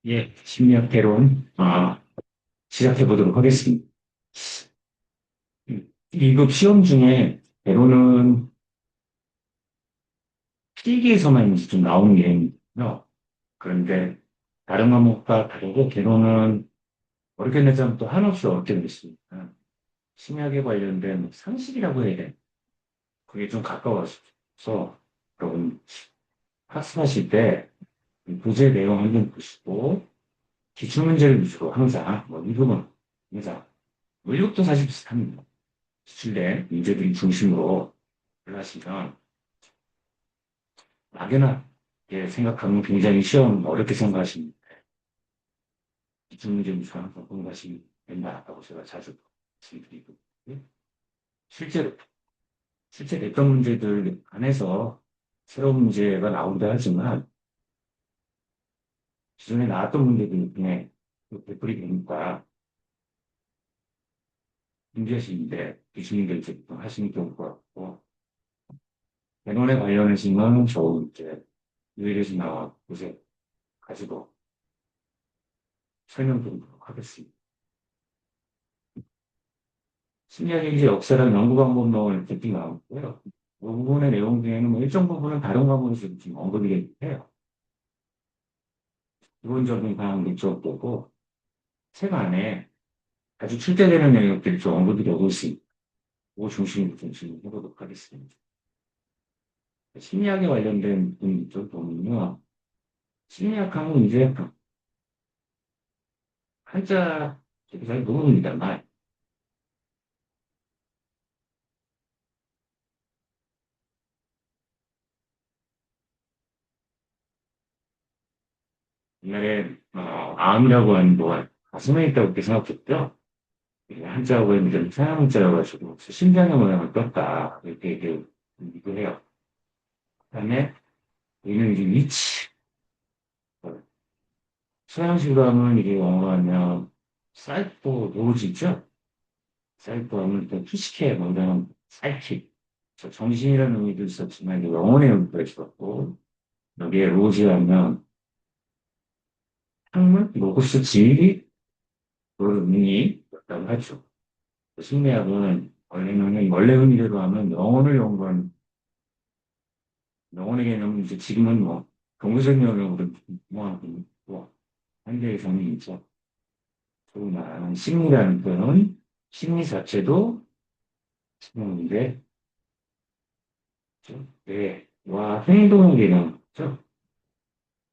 예, 심리학 개론, 시작해 보도록 하겠습니다. 2급 시험 중에 개론은 필기에서만 이제 좀 나오는 게 있고요. 그런데 다른 과목과 다르게 개론은 어렵게 내자면 또 한없이 어렵게 되겠습니다. 심리학에 관련된 상식이라고 해야 돼. 그게 좀 가까워서, 여러분 학습하실 때 교재 내용을 좀 보시고, 기출문제를 위주로 항상, 뭐, 2급은 항상, 뭐 1급도 사실 비슷합니다. 기출된 문제들이 중심으로 하시면 막연하게 생각하면 굉장히 시험 어렵게 생각하시는데 기출 문제 위주로 항상 공부하시면 된다고 제가 자주 말씀드리고 실제로 실제 냈던 문제들 안에서 새로운 문제가 나온다 하지만 기존에 나왔던 문제들 중에 되풀이 되니까 문제식인데 기출문제를 이제 하시는 경우가 없고 대론에 관련해서는 저 이제 유일에서 나와 곳에 가지고 설명드리도록 하겠습니다. 심리학의 이제 역사랑 연구 방법론을 이렇게 나왔고요. 그 부분의 내용 중에는 뭐 일정 부분은 다른 과목에서 지금 언급이 되긴 해요. 기본적인 사항도 쪽보고 책 안에 아주 출제되는 내용들이 좀 언급이 되고 있습니다. 그 중심으로 좀 진행해보도록 하겠습니다. 심리학에 관련된 부분 쪽 보면요. 심리학하면 이제 한자 잘 모릅니다만 옛날에 암이라고 하는 동안 가슴에 있다고 이렇게 생각했죠. 한자하고 이제 서양문자여가지고 심장의 모양을 떴다 이렇게 얘기를 해요. 그다음에 얘는 이제 위치. 서양식으로 하면 이게 영어로 하면 사이코 로지죠. 사이코 하면 또 피시케 뭐 이런 사이킥. 정신이라는 의미도 있었지만 이제 영혼의 의미가 있었고 여기에 로지 하면 학문, 로고스 진리 그런 의미였다고 하죠. 심리학은 원래 의미대로 하면 영혼을 연구하는 영혼의 개념은 이제 지금은 뭐 경제적 영역으로 뭐 현대에서는 이제 소위 말하는 심리라는 표현은 심리 자체도 심리인데 뇌와 행동의 개념이죠.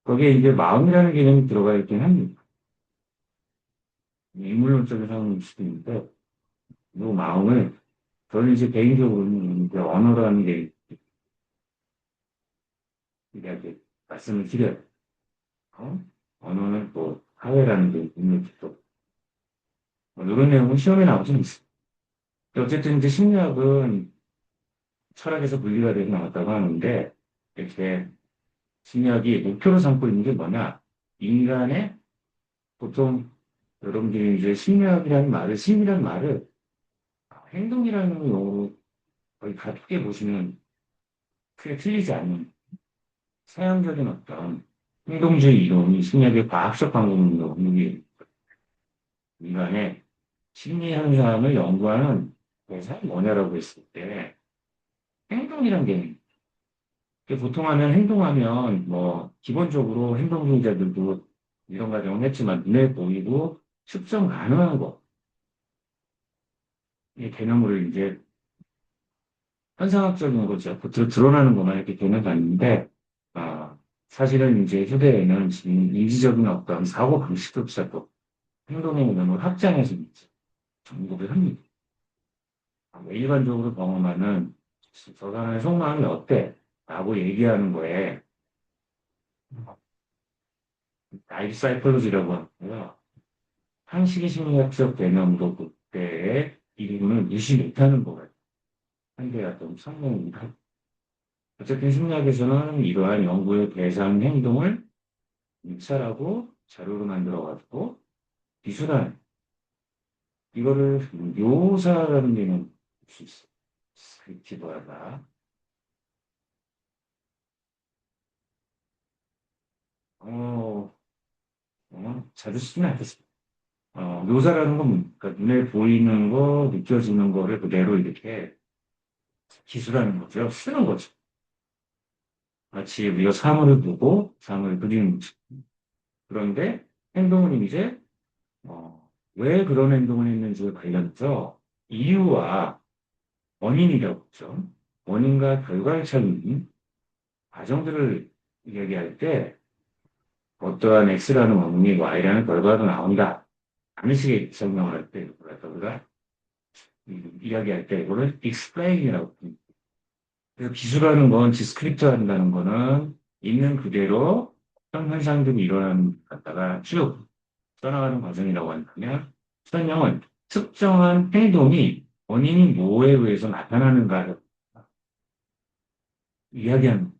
거기에 이제 마음이라는 개념이 들어가 있긴 합니다. 인물론적인 상황일 수도 있는데 이 마음을 저는 이제 개인적으로는 이제 언어라는 게 이렇게 말씀을 드려요. 어? 언어는 또 사회라는 게 있는 또 이런 내용은 시험에 나오지 않습니다. 어쨌든 이제 심리학은 철학에서 분리가 되고 나왔다고 하는데 이렇게 심리학이 목표로 삼고 있는 게 뭐냐? 인간의 보통 여러분들이 이제 심리학이라는 말을 심리라는 말을 행동이라는 용어로 거의 가볍게 보시면 크게 틀리지 않는 서양적인 어떤 행동주의 이론이 심리학의 과학적 방법론으로 분류이 인간의 심리 현상을 연구하는 대상이 뭐냐라고 했을 때 행동이란 게 보통 하면 행동하면 뭐 기본적으로 행동주의자들도 이런 과정을 했지만 눈에 보이고 측정 가능한 거, 이 개념으로 이제 현상학적인 거죠. 겉으로 드러나는 것만 이렇게 되는 거 아닌데, 사실은 이제 휴대에는 지금 인지적인 어떤 사고 방식조차도 행동의 개념을 확장해서 이제 정복을 합니다. 일반적으로 경험하는 저 사람의 속마음이 어때? 라고 얘기하는 거에 라이프 사이콜로지라고 하고요. 상식의 심리학적 개념도 그때의 이름을 무시 못하는 거예요. 한계가 좀 성공입니다. 어쨌든 심리학에서는 이러한 연구의 대상 행동을 입찰하고 자료로 만들어가지고 기술한 이거를 묘사라는 게는 볼수 있어요. 스크립티브하다. 자주 쓰지는 않겠습니다. 묘사라는 건 그러니까 눈에 보이는 거, 느껴지는 거를 그대로 이렇게 기술하는 거죠. 쓰는 거죠. 마치 우리가 사물을 보고 사물을 그리는 거죠. 그런데 행동은 이제 왜 그런 행동을 했는지에 관련해서 이유와 원인이라고 하죠. 원인과 결과를 찾는 과정들을 이야기할 때 어떠한 X라는 원인이 Y라는 결과가 나온다. 라는 식의 설명을 할 때, 우리가 이야기할 때 이거를 explain이라고 합니다. 그래서 기술하는 건, 디스크립트 한다는 거는 있는 그대로 어떤 현상들이 일어나는 것 갖다가 쭉 써나가는 과정이라고 한다면, 설명은 특정한 행동이 원인이 뭐에 의해서 나타나는가를 이야기하는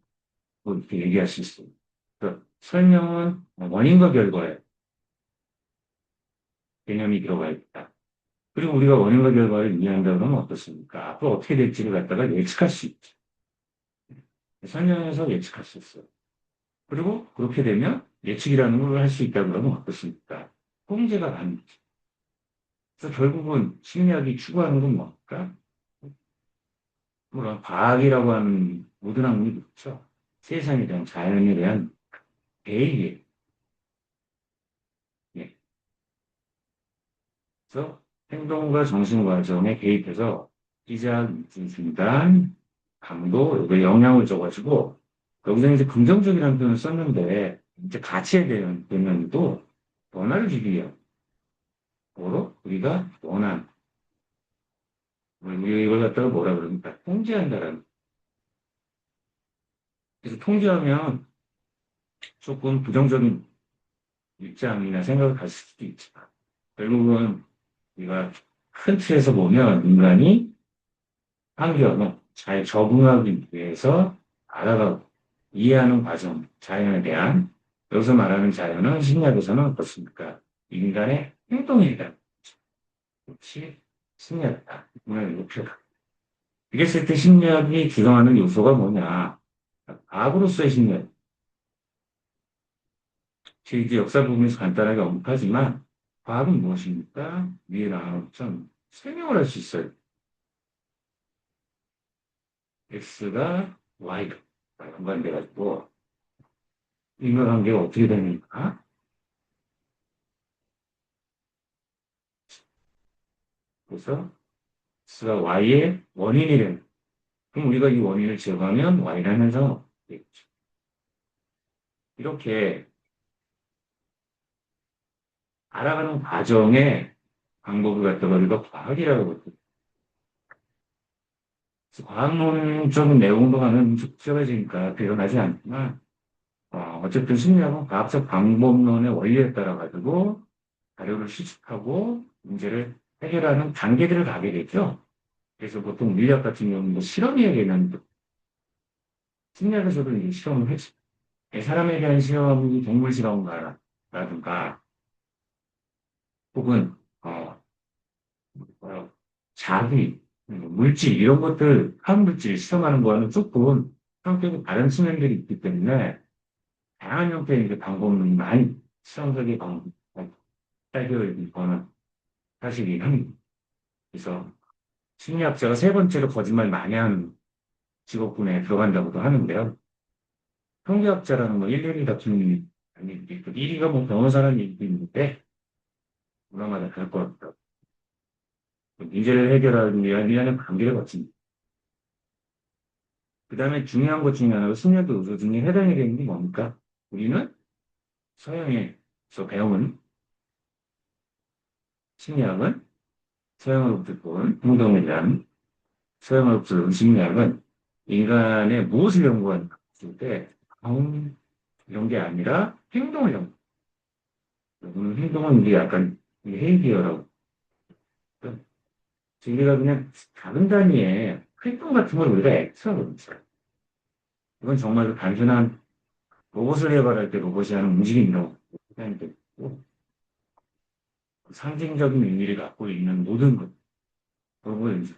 거, 이렇게 얘기할 수 있어요. 그래서 설명은 원인과 결과의 개념이 들어가 있다. 그리고 우리가 원인과 결과를 이해한다 그러면 어떻습니까? 앞으로 어떻게 될지를 갖다가 예측할 수 있죠. 설명해서 예측할 수 있어요. 그리고 그렇게 되면 예측이라는 걸 할 수 있다 그러면 어떻습니까? 통제가 가능하죠. 그래서 결국은 심리학이 추구하는 건 뭘까? 물론 과학이라고 하는 모든 학문이 그렇죠. 세상에 대한 자연에 대한 대의에 예. 그래서 행동과 정신 과정에 개입해서 시작, 중단, 강도, 여기 영향을 줘가지고 여기서 이제 긍정적이라는 표현을 썼는데 이제 가치에 대한 표현도 변화를 주기 위한 거로 우리가 원한 우리 이걸 갖다가 뭐라 그럽니까? 통제한다라는. 그래서 통제하면 조금 부정적인 입장이나 생각을 가질 수도 있지만 결국은 우리가 큰 틀에서 보면 인간이 환경을 잘 적응하기 위해서 알아가고 이해하는 과정, 자연에 대한 여기서 말하는 자연은 심리학에서는 어떻습니까? 인간의 행동이다. 그렇지 심리학이다. 오늘 목표다. 이랬을 때 심리학이 규정하는 요소가 뭐냐? 과학으로서의 심리학. 제 이제 역사 부분에서 간단하게 언급하지만 과학은 무엇입니까? 위에 나온 것처럼 설명을 할 수 있어요. X가 Y가 연관돼가지고 인과관계가 어떻게 되는가? 그래서 X가 Y의 원인이 되는. 그럼 우리가 이 원인을 제거하면 Y라는 현상은 없게 되겠죠. 이렇게 알아가는 과정에 방법을 갖다가 우리가 과학이라고 하거든요. 그래서 과학론적인 내용도 가는 복잡해지니까 드러나지 않지만 어쨌든 심리학은 과학적 방법론의 원리에 따라 가지고 자료를 수집하고 문제를 해결하는 단계들을 가게 되죠. 그래서 보통 물리학 같은 경우는 뭐 실험이라고 얘기하는 심리학에서도 이제 실험을 했죠. 사람에 대한 실험이 동물 실험가라든가 혹은 자기, 물질 이런 것들 화학물질 실험하는 거는 조금 성격이 다른 측면들이 있기 때문에 다양한 형태의 이제 방법론이 많이 실험적인 방법, 해결이 거는 사실이긴 합니다. 그래서 심리학자가 세 번째로 거짓말 많이 하는 직업군에 들어간다고도 하는데요. 통계학자라는 뭐 일일이 다투는 아니, 1위가 뭐 변호사라는 얘기도 있는데, 문화마다 다를 것 같다. 문제를 해결하기 위한 관계를 거칩니다. 그 다음에 중요한 것 중에 하나가 심리학의 요소 중에 해당이 되는 게 뭡니까? 우리는 서양에서 배운 심리학은 서양으로부터 본 행동에 대한 서양으로부터 온 심리학은 인간의 무엇을 연구하는가 했을 때 이런 게 아니라 행동을 연구. 여러분 행동은 이게 약간 헤이기어라고. 우리가 그냥 작은 단위의 활동 같은 걸 우리가 엑스라고 그러죠. 이건 정말 그 단순한 로봇을 개발할 때 로봇이 하는 움직임이라고 생각이 되고 상징적인 의미를 갖고 있는 모든 것, 그런 걸 이제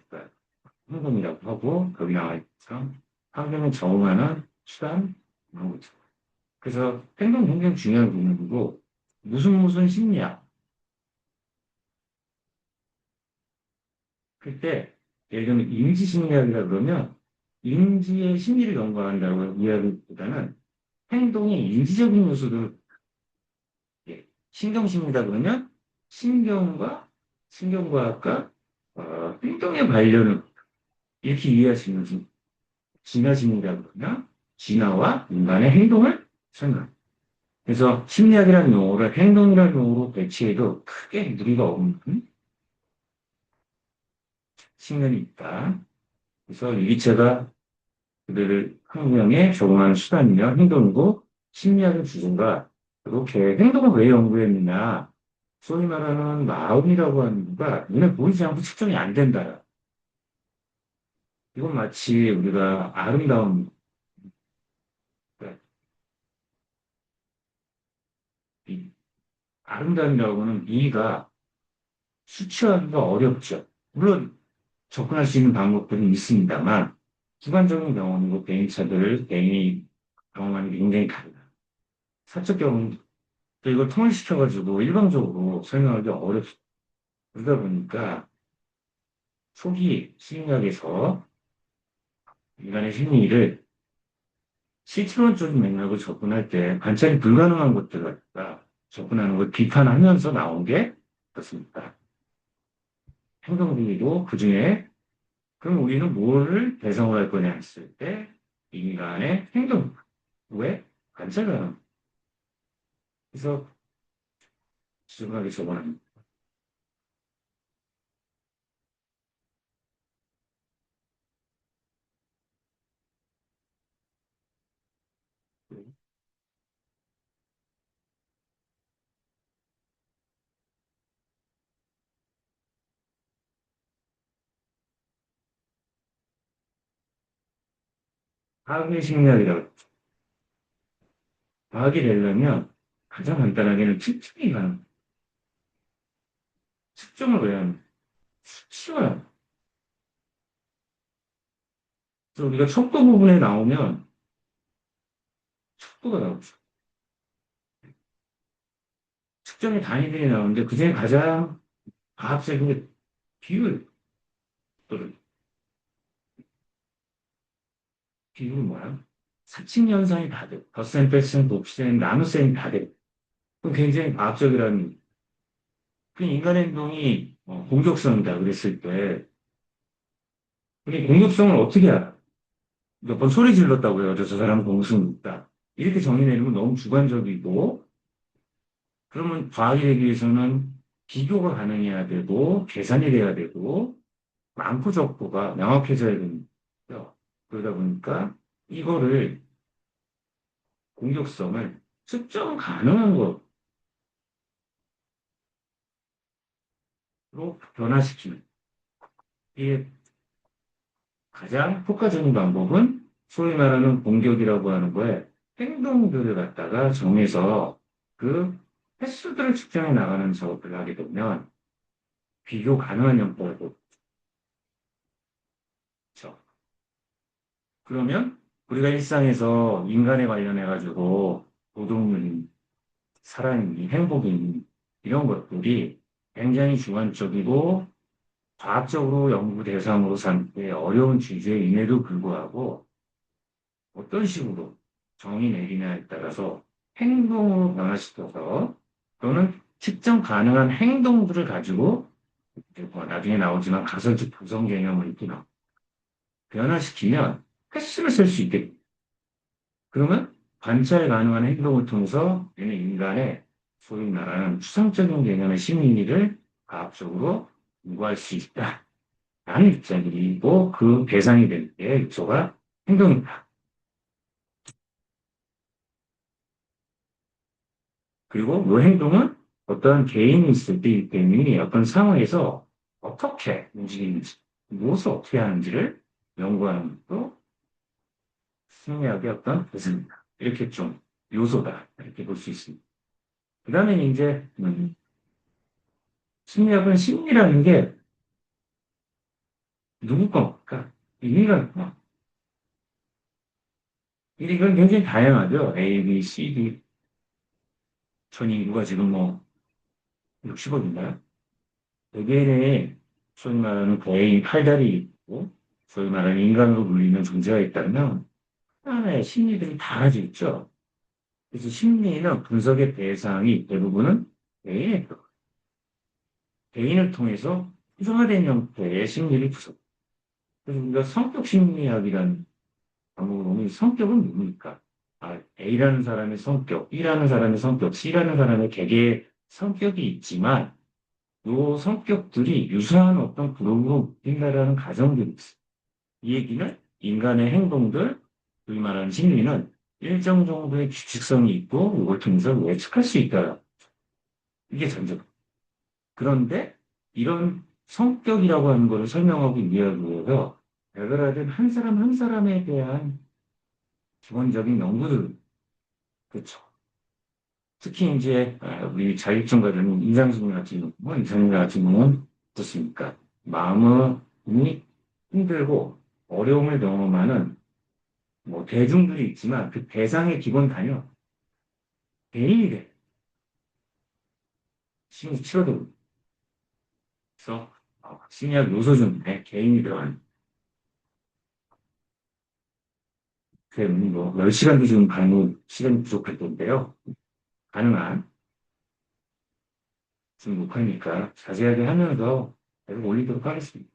행동이라고 하고 여기 나와 있죠. 환경에 적응하는 수단 이런 거죠. 그래서 행동 굉장히 중요한 부분이고 무슨 심리학. 그때 예를 들면 인지심리학이라 그러면 인지의 심리를 연구한다고 이야기보다는 행동의 인지적인 요소도 예, 신경심리다 그러면 신경과 신경과학과 행동의 관련을 이렇게 이해할 수 있는 진화심리라 그러면 진화와 인간의 행동을 설명. 그래서 심리학이라는 용어를 행동이라는 용어로 배치해도 크게 무리가 없는 측면이 있다. 그래서 유기체가 그들을 혁명에 적응하는 수단이며 행동이고 심리학의 주제가 이렇게 행동을 왜 연구했느냐. 소위 말하는 마음이라고 하는 거가 눈에 보이지 않고 측정이 안 된다. 이건 마치 우리가 아름다운, 그러니까 이 아름다움이라고 하는 미가 수치하기가 어렵죠. 물론 접근할 수 있는 방법들은 있습니다만 주관적인 경험이고 개인이 경험하는 게 굉장히 다르다. 사적 경험, 또 이걸 통일시켜가지고 일방적으로 설명하기 어렵습니다. 그러다 보니까 초기 심리학에서 인간의 심리를 실질론적인 맥락을 접근할 때 관찰이 불가능한 것들을 갖다가 접근하는 걸 비판하면서 나온 게 그렇습니다. 행동주의도 그중에 그럼 우리는 뭐를 대성을 할 거냐 했을 때 인간의 행동, 왜 관찰을 하는 그래서 지속하게 접근합니다. 과학의 심리학이라고 과학이 되려면 가장 간단하게는 측정이 가능. 측정을 왜 하는? 수치화요. 그래서 우리가 척도 부분에 나오면 척도가 나오죠. 측정의 단위들이 나오는데 그중에 가장 과학적인 게 비율. 또는 비율은 뭐야? 사칙 연산이 다 돼. 덧셈, 뺄셈, 곱셈, 나눗셈이 다 돼. 그럼 굉장히 과학적이라는 그 인간의 행동이 공격성이다 그랬을 때 우리 공격성을 어떻게 알아? 몇 번 소리 질렀다고 해요. 저 사람은 공격성이 있다. 이렇게 정의 내리면 너무 주관적이고 그러면 과학이 되기 위해서는 비교가 가능해야 되고 계산이 돼야 되고 많고 적고가 명확해져야 됩니다. 그러다 보니까 이거를 공격성을 측정 가능한 것으로 변화시키는 이게 가장 효과적인 방법은 소위 말하는 공격이라고 하는 거에 행동들을 갖다가 정해서 그 횟수들을 측정해 나가는 작업을 하게 되면 비교 가능한 영역을 보죠. 그러면 우리가 일상에서 인간에 관련해 가지고 노동은 사람이 행복이 이런 것들이 굉장히 주관적이고 과학적으로 연구 대상으로 삼기 어려운 주제임에도 불구하고 어떤 식으로 정의 내리냐에 따라서 행동으로 변화시켜서 또는 측정 가능한 행동들을 가지고 뭐 나중에 나오지만 가설적 구성 개념을 이렇게 변화시키면 횟수를 쓸 수 있게 그러면 관찰 가능한 행동을 통해서 얘는 인간의 소위 말하는 추상적인 개념의 심리를 과학적으로 연구할 수 있다. 라는 입장이고 그 대상이 될 때 요소가 행동입니다. 그리고 그 행동은 어떤 개인이 있을 때이기 때문에 어떤 상황에서 어떻게 움직이는지, 무엇을 어떻게 하는지를 연구하는 것도 심리학의 어떤 대상입니다. 이렇게 좀 요소다. 이렇게 볼 수 있습니다. 그 다음에 이제 심리학은 심리라는 게 누구 겁니까? 인간, 이건 굉장히 다양하죠. A, B, C, D. 전 인구가 지금 뭐 60억인가요? 외계인의 소위 말하는 개인 팔다리 있고, 소위 말하는 인간으로 불리는 존재가 있다면, 하나의 심리들이 다 가지고 있죠. 그래서 심리는 분석의 대상이 대부분은 개인의 개인을 통해서 구성화된 형태의 심리를 구성. 그래서 우리가 성격 심리학이라는 방법을 보면 성격은 뭡니까? A라는 사람의 성격, B라는 사람의 성격, C라는 사람의 개개의 성격이 있지만, 요 성격들이 유사한 어떤 그룹으로 묶인다라는 가정들이 있어요. 이 얘기는 인간의 행동들, 소위 말하는 심리는 일정 정도의 규칙성이 있고, 이걸 통해서 예측할 수 있다. 이게 전제. 그런데 이런 성격이라고 하는 것을 설명하고 이해하기 위해서 별별하든 한 사람 한 사람에 대한 기본적인 연구들, 그렇죠. 특히 이제 우리 자율증가되는 인상심리 같은 경우는 인상심리 같은 경우는 어떻습니까? 마음이 힘들고 어려움을 경험하는 뭐 대중들이 있지만 그 대상의 기본 단위는 개인이 돼. 심리 치료도 그래서 심리학 요소 중에 개인이 들어가는 때문에 뭐 10시간도 지금 강의 시간이 부족할 텐데요. 가능한 지금 녹화니까 자세하게 하면서 계속 올리도록 하겠습니다.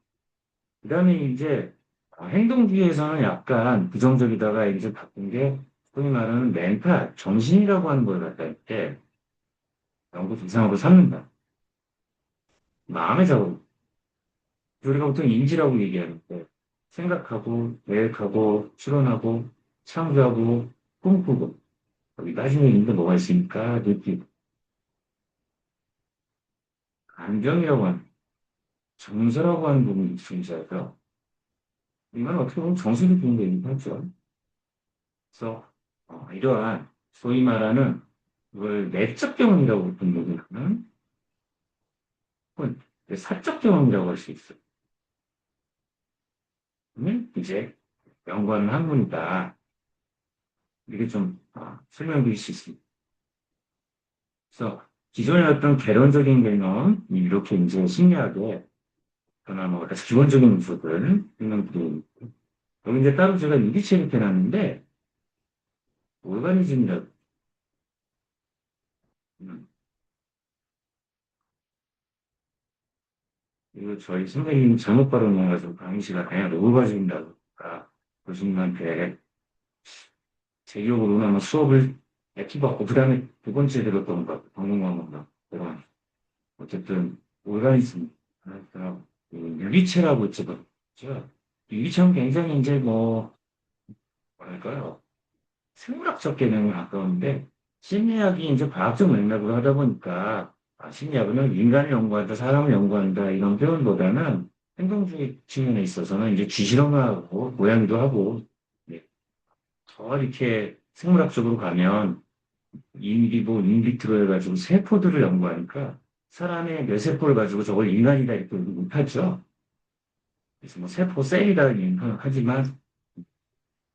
그 다음에 이제 행동주의에서는 약간 부정적이다가 이제 바꾼 게 소위 말하는 멘탈, 정신이라고 하는 걸 갖다 이렇게 연구 대상으로 삼는다. 마음의 작업. 우리가 보통 인지라고 얘기하는데 생각하고 계획하고 추론하고 창조하고 꿈꾸고 여기 나중에 있는데 뭐가 있습니까? 느끼고 감정이라고 하는 정서라고 하는 부분이 존재하죠. 이건 어떻게 보면 정신이 드는 얘기도 하죠. 그래서 이러한 소위 말하는 그걸 내적 경험이라고 부르는 혹은 사적 경험이라고 할 수 있어요. 이제 연구하는 학문이다. 이게 좀 설명드릴 수 있습니다. 그래서 기존의 어떤 개론적인 개념, 이렇게 이제 심리학에 그나마 기본적인 요소들 설명드리고 여기 이제 따로 제가 유기체 이렇게 놨는데 오르가니즘이라고 음, 이거 저희 선생님 잘못 발언해가지고 강의 시간에 오르가즘이라고 교수님한테 제 기억으로는 아마 수업을 액기 받고 그 다음에 두 번째 들었던 것 같아요. 방송광고인가 그런 어쨌든 오르가니즘 그러니까 유기체라고 했죠. 유기체는 굉장히 이제 뭐 뭐랄까요 생물학적 개념에 가까운데 심리학이 이제 과학적 맥락으로 하다 보니까 심리학은 인간을 연구한다, 사람을 연구한다 이런 표현보다는 행동주의 측면에 있어서는 이제 귀실험하고 고양이도 하고 네, 더 이렇게 생물학적으로 가면 인비보, 인비트로 해가지고 세포들을 연구하니까 사람의 뇌세포를 가지고 저걸 인간이다 이렇게 못하죠. 그래서 뭐 세포 셀이다 하지만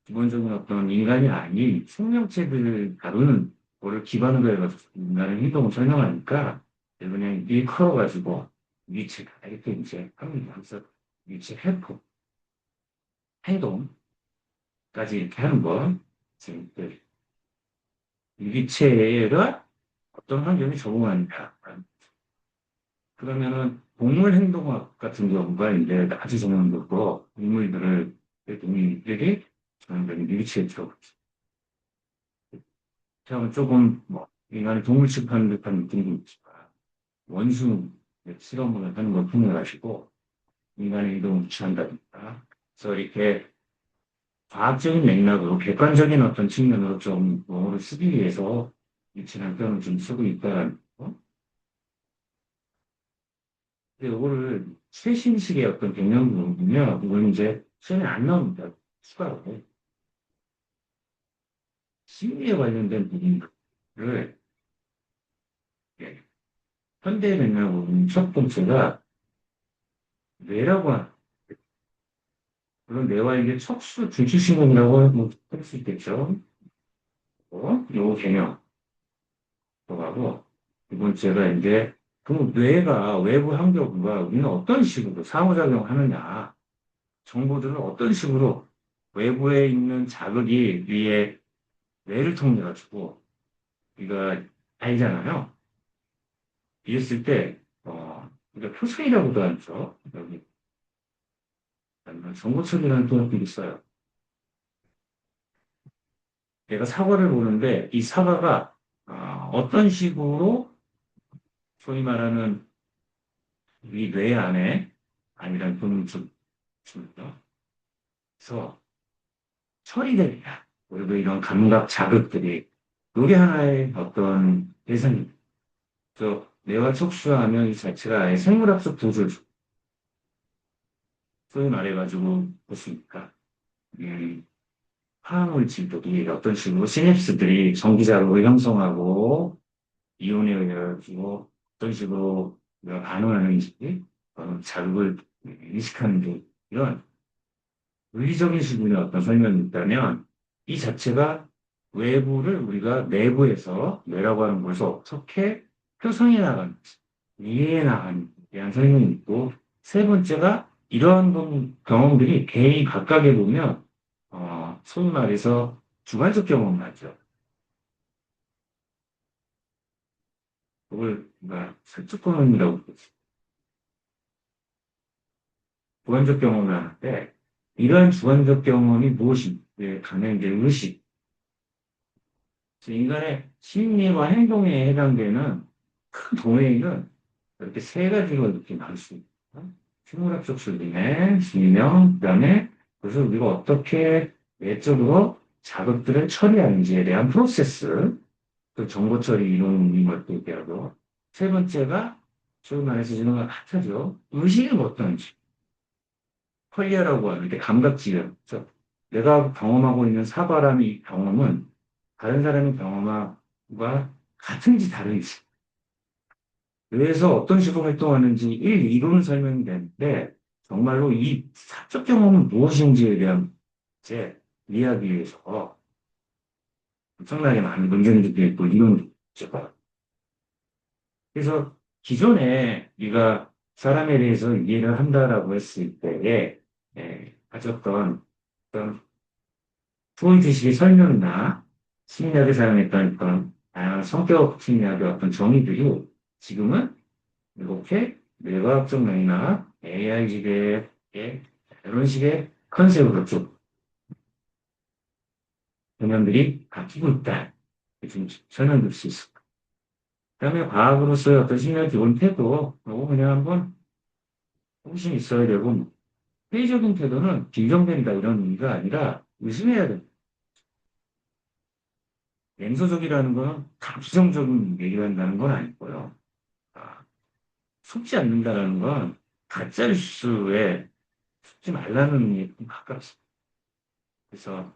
기본적인 어떤 인간이 아닌 생명체들을 다루는 거를 기반으로 해가지고 인간의 행동을 설명하니까 그냥 일컬어가지고 위치가 이렇게 이제 합니다. 그래서 위치 해포, 행동까지 이렇게 하는 거. 지금 그 위치가 어떤 환경에 적응한다. 그러면은 동물 행동학 같은 경우가 이제 아주 전형적으로 동물들이 전형적인 위치에 들어가죠. 제가 조금 뭐 인간의 동물 취급하는 듯한 느낌도 있지만 원수 실험을 하는 걸 통해 가지고 인간의 이동을 취한다든가 그래서 이렇게 과학적인 맥락으로 객관적인 어떤 측면으로 좀 뭐를 쓰기 위해서 위치라는 표현을 좀 쓰고 있다는 거. 근데 이거를 최신식의 어떤 개념으로 보면 이건 이제 시험에 안 나옵니다. 추가로 심리에 관련된 부분들을 예, 현대 맥락으로 보면 첫 번째가 뇌라고 하는 물론 뇌와 이게 척수 중추신경이라고 할 수 있겠죠. 요 개념. 하고, 두 번째가 이제, 그럼 뇌가, 외부 환경과 우리는 어떤 식으로 상호작용하느냐, 정보들을 어떤 식으로 외부에 있는 자극이 위에 뇌를 통해 가지고 우리가 알잖아요. 이랬을 때, 우리가 표상이라고도 하죠. 여기, 정보처리라는 또한 있어요. 내가 사과를 보는데 이 사과가 어떤 식으로 소위 말하는 우리 뇌 안에 아니란 좀 그래서 처리되느냐. 그리고 이런 감각 자극들이 이게 하나의 어떤 대상입니다. 그래서 뇌가 촉수하면 이 자체가 아예 생물학적 도술, 소위 말해가지고 보십니까? 음, 화학물질들이 어떤 식으로 시냅스들이 전기자극을 형성하고 이온에 의해가지고 어떤 식으로 반응하는지 자극을 인식하는 게 이런 의리적인 수준의 어떤 설명이 있다면 이 자체가 외부를 우리가 내부에서 뇌라고 하는 곳에서 어떻게 표성해 나가는지 이해해 나가는지에 대한 설명이 있고 세 번째가 이러한 경험들이 개인 각각에 보면 소위 말해서 주관적 경험을 하죠. 그걸 우리가 사적 경험이라고 부르죠. 주관적 경험을 하는데 이러한 주관적 경험이 무엇인지 가는 이제 의식, 인간의 심리와 행동에 해당되는 큰 도메인은 이렇게 세 가지로 이렇게 나눌 수 있다. 생물학적 수준의 진명, 그다음에 그래서 우리가 어떻게 외적으로 자극들을 처리하는지에 대한 프로세스, 그 정보 처리 이론인 것도 얘기하고, 세 번째가 소위 말해서 지금 핫하죠. 의식이 어떤지, 퀄리어라고 하는데 감각지각. 그래서 내가 경험하고 있는 사바람의 경험은 다른 사람의 경험과 같은지 다른지, 뇌에서 어떤 식으로 활동하는지 이론은 설명이 되는데, 정말로 이 사적 경험은 무엇인지에 대한 제 이야기 위해서 엄청나게 많은 논쟁들도 있고, 이론도 있죠. 그래서 기존에 네가 사람에 대해서 이해를 한다라고 했을 때에 가졌던 어떤 프로이트식의 설명이나 심리학에 사용했던 그런 다양한 성격 심리학의 어떤 정의들이 지금은 이렇게 뇌과학적 맥락, AI 지배의 이런 식의 컨셉으로 좀 개념들이 바뀌고 있다. 좀 설명드릴 수 있습니다. 그다음에 과학으로서의 어떤 심리학 기본 태도, 이거 그냥 한번 호기심 있어야 되고, 회의적인 태도는 빈정된다 이런 의미가 아니라 의심해야 된다. 냉소적이라는 거는 감정적인 얘기를 한다는 건 아니고요. 아, 속지 않는다라는 건 가짜 뉴스에 속지 말라는 의미에 좀 가깝습니다. 그래서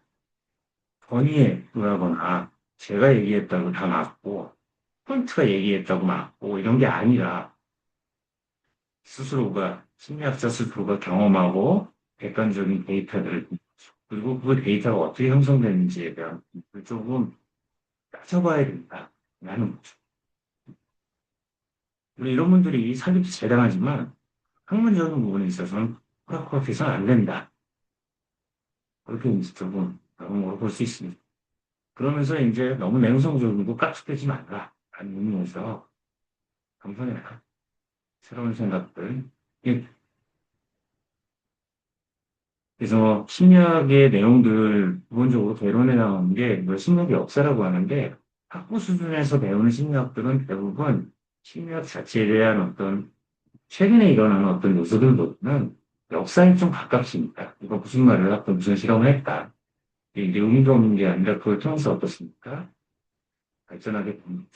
건의에 의하거나 제가 얘기했다고 다 맞고 폰트가 얘기했다고 맞고 이런 게 아니라 스스로가 심리학자 스스로가 경험하고 객관적인 데이터들을 그리고 그 데이터가 어떻게 형성되는지에 대한 조금 따져봐야 된다라는 거죠. 우리 이런 분들이 사기도 재당하지만 학문적인 부분에 있어서는 호락호락해서는 안 된다. 그렇게 이제 조금 너무 볼 수 있습니다. 그러면서 이제 너무 냉성적이고 깍죽대지 말라. 라는 의미에서 감성해라. 새로운 생각들. 예, 그래서 심리학의 내용들 기본적으로 개론에 나오는 게 심리학의 역사라고 하는데 학부 수준에서 배우는 심리학들은 대부분 심리학 자체에 대한 어떤 최근에 일어나는 어떤 요소들보다는 역사에 좀 가깝습니다. 이거 무슨 말을 했다, 무슨 실험을 했다. 이게 의미가 없는 게 아니라 그걸 통해서 어떻습니까? 발전하게 됩니다.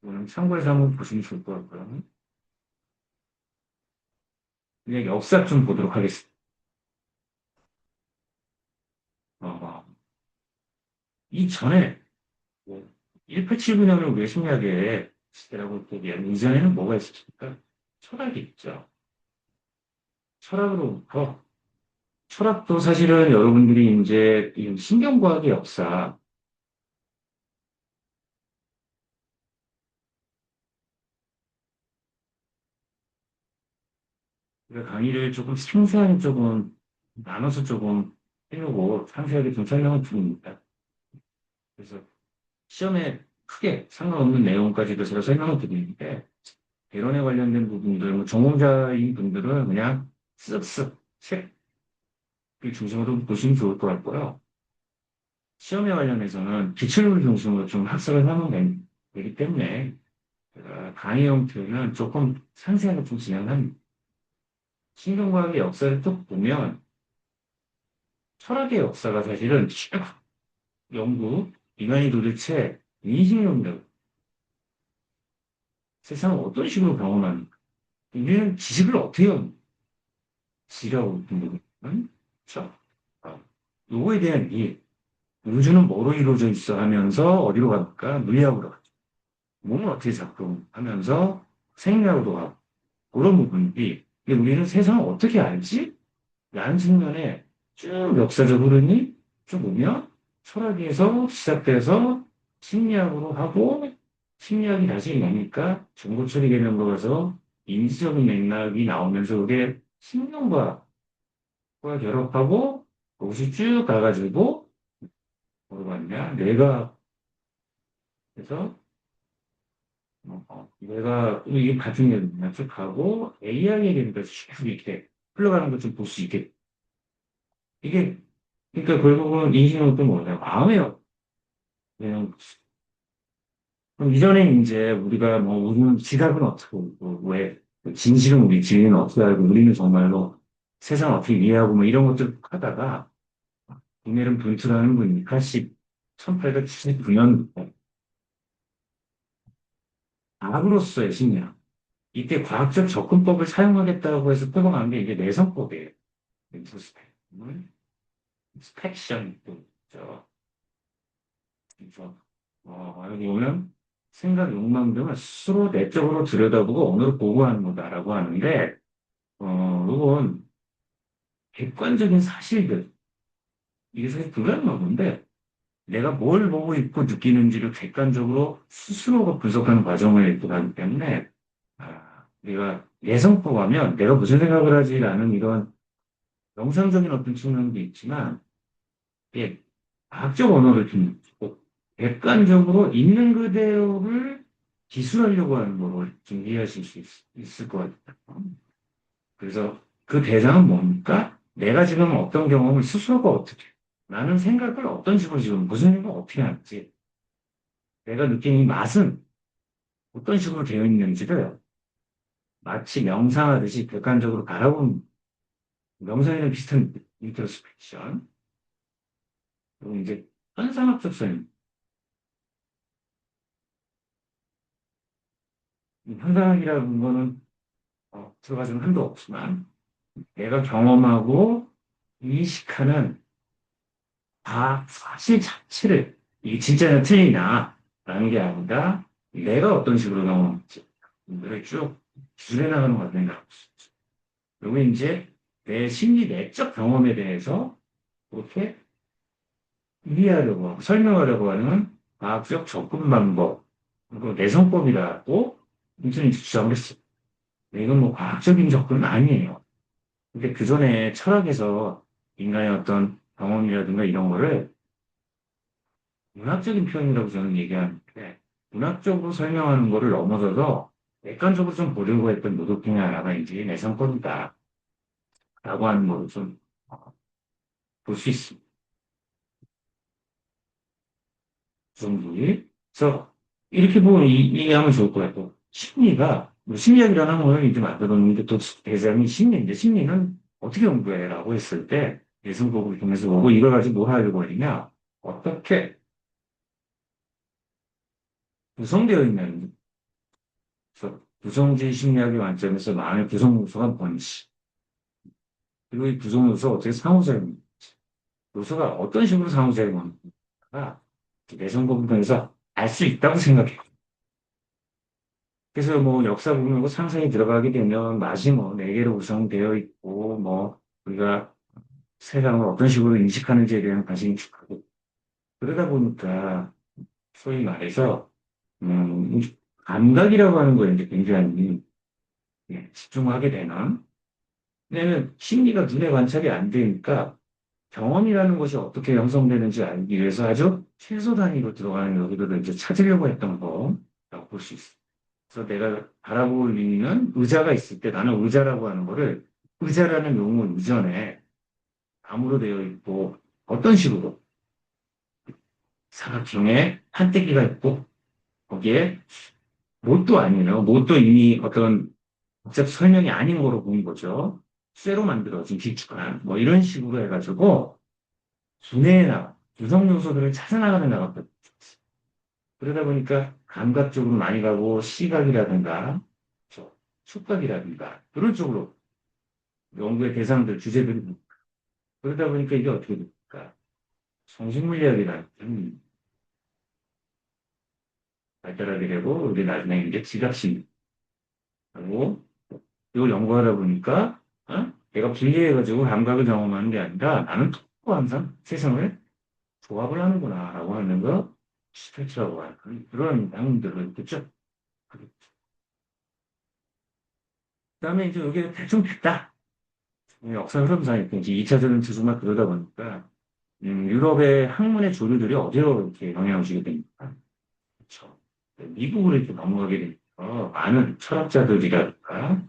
이거는 참고해서 한번 보시면 좋을 것 같고요. 그냥 역사 좀 보도록 하겠습니다. 어, 이전에 1879년을 우리가 심리학의 시대라고 얘기하는 이전에는 뭐가 있었습니까? 철학이 있죠. 철학으로부터 철학도 사실은 여러분들이 이제 이 신경과학의 역사 강의를 조금 상세하게 조금 나눠서 조금 해보고 상세하게 좀 설명을 드립니다. 그래서 시험에 크게 상관없는 내용까지도 제가 설명을 드리는데, 개론에 관련된 부분들, 뭐 전공자인 분들은 그냥 쓱쓱 책을 중심으로 보시면 좋을 것 같고요. 시험에 관련해서는 기출을 중심으로 좀 학습을 하면 되기 때문에 제가 강의 형태는 조금 상세하게 좀 진행합니다. 신경과학의 역사를 쭉 보면 철학의 역사가 사실은 쭉 연구, 인간이 도대체 인식론적 세상을 어떤 식으로 경험하는가, 우리는 지식을 어떻게 지라고 부르는 그렇죠? 아, 요거에 대한 이해, 우주는 뭐로 이루어져 있어 하면서 어디로 갈까? 물리학으로 가죠. 몸은 어떻게 작동하면서 생리학으로 가고 그런 부분들이 근데 우리는 세상을 어떻게 알지? 라는 측면에 쭉 역사적 흐름이 쭉 보면 철학에서 시작돼서 심리학으로 하고 심리학이 다시 뭡니까? 정보처리 개념으로 가서 인지적인 맥락이 나오면서 그게 신경과학과 결합하고 거기서 쭉 가가지고 뭐로 갔냐? 뇌가 그래서 내가 이게 같은 얘기냐 쭉 가고 AI에 대해서 쭉 이렇게 흘러가는 걸 좀 볼 수 있게 이게 그러니까 결국은 인식은 또 뭐냐 마음이에요. 그냥 그럼 이전에 이제 우리가 뭐 우리는 지각은 어떻게 하고 왜 진실은 우리 지인은 어떻게 알고 우리는 정말로 세상을 어떻게 이해하고 뭐 이런 것들 하다가 김혜름 분투라는 분이 1879년 과학으로서의 신념 이때 과학적 접근법을 사용하겠다고 해서 표방한 게 이게 내성법이에요. 스펙션 죠. 그래서 여기 보면 생각, 욕망 등을 스스로 내적으로 들여다보고 언어로 보고하는 거다라고 하는데 이건 객관적인 사실들 이게 사실 불가능한 건데 내가 뭘 보고 있고 느끼는지를 객관적으로 스스로가 분석하는 과정을 하기 때문에 내가 예성법 하면 내가 무슨 생각을 하지라는 이런 영상적인 어떤 측면도 있지만 예, 과학적 언어를 좀 객관적으로 있는 그대로를 기술하려고 하는 거로 좀 이해하실 수 있을 것 같아요. 그래서 그 대상은 뭡니까? 내가 지금 어떤 경험을 스스로가 어떻게, 나는 생각을 어떤 식으로 지금 무슨 생각을 어떻게 하는지, 내가 느끼는 이 맛은 어떤 식으로 되어 있는지를 마치 명상하듯이 객관적으로 바라보는 명상이랑 비슷한 인트로스펙션. 그리고 이제 현상학적 설명. 현상학이라는 거는 들어가지는 한도 없지만 내가 경험하고 인식하는 사실 자체를 이게 진짜냐 틀리냐라는 게 아니라 내가 어떤 식으로 경험했지 이거를 쭉 기술해 나가는 과정이라고 할 수 있죠. 그리고 이제 내 심리 내적 경험에 대해서 그렇게 이해하려고 하고 설명하려고 하는 과학적 접근 방법 그리고 내성법이라고 인터넷 주장을 했어요. 이건 뭐 과학적인 접근은 아니에요. 근데 그 전에 철학에서 인간의 어떤 경험이라든가 이런 거를 문학적인 표현이라고 저는 얘기하는데, 문학적으로 설명하는 거를 넘어서서 객관적으로 좀 보려고 했던 노력 중에 하나가 이제 내성법이다. 라고 하는 거를 좀 볼 수 있습니다. 그 정도에. 그래서 이렇게 보면 이해하면 좋을 것 같고, 심리가, 뭐 심리학이라는 거는 이제 만들었는데 또 대상이 심리인데, 심리는 어떻게 연구해? 라고 했을 때, 내성법을 통해서 보고 이걸 가지고 뭐 하려고 하느냐? 어떻게 구성되어 있는 그래서 구성질 심리학의 관점에서 마음의 구성 요소가 뭔지, 그리고 이 구성 요소가 어떻게 상호작용, 요소가 어떤 식으로 상호작용하는가, 내성 부분에서 알 수 있다고 생각해요. 그래서 뭐 역사 부분이고 상상이 들어가게 되면 맛이 뭐 네 개로 구성되어 있고, 뭐 우리가 세상을 어떤 식으로 인식하는지에 대한 관심이 크고, 그러다 보니까 소위 말해서, 이 감각이라고 하는 거에 이제 굉장히 집중하게 되는 왜냐면 심리가 눈에 관찰이 안 되니까 경험이라는 것이 어떻게 형성되는지 알기 위해서 아주 최소 단위로 들어가는 여기를 이제 찾으려고 했던 거라고 볼 수 있어요. 그래서 내가 바라볼 있는 의자가 있을 때 나는 의자라고 하는 거를 의자라는 용어 이전에 나무로 되어 있고 어떤 식으로 사각형의 판때기가 있고 거기에 못도 아니에요. 못도 이미 어떤 복잡 설명이 아닌 거로 보인 거죠. 쇠로 만들어진 길쭉한 뭐 이런 식으로 해가지고 두뇌에 나가 구성 요소들을 찾아나가는 나갔거든요. 그러다 보니까 감각적으로 많이 가고 시각이라든가触覚이라든가 그런 쪽으로 연구의 대상들 주제들이 그러다 보니까 이게 어떻게 됩니까? 정신물리학이라는 발달하게 되고 우리 나중에 이제 지각심 하고 이걸 연구하다 보니까 내가 분리해가지고 감각을 경험하는 게 아니라 나는 또 항상 세상을 조합을 하는구나라고 하는 거 스트레치라고 하는 그런 양들을 있겠죠. 그다음에 이제 이게 대충 됐다. 역사 흐름상 이렇게 이제 2차적인 투수만 그러다 보니까 유럽의 학문의 조류들이 어디로 이렇게 영향을 주게 됩니까? 그렇죠. 미국으로 이렇게 넘어가게 되니까 많은 철학자들이랄까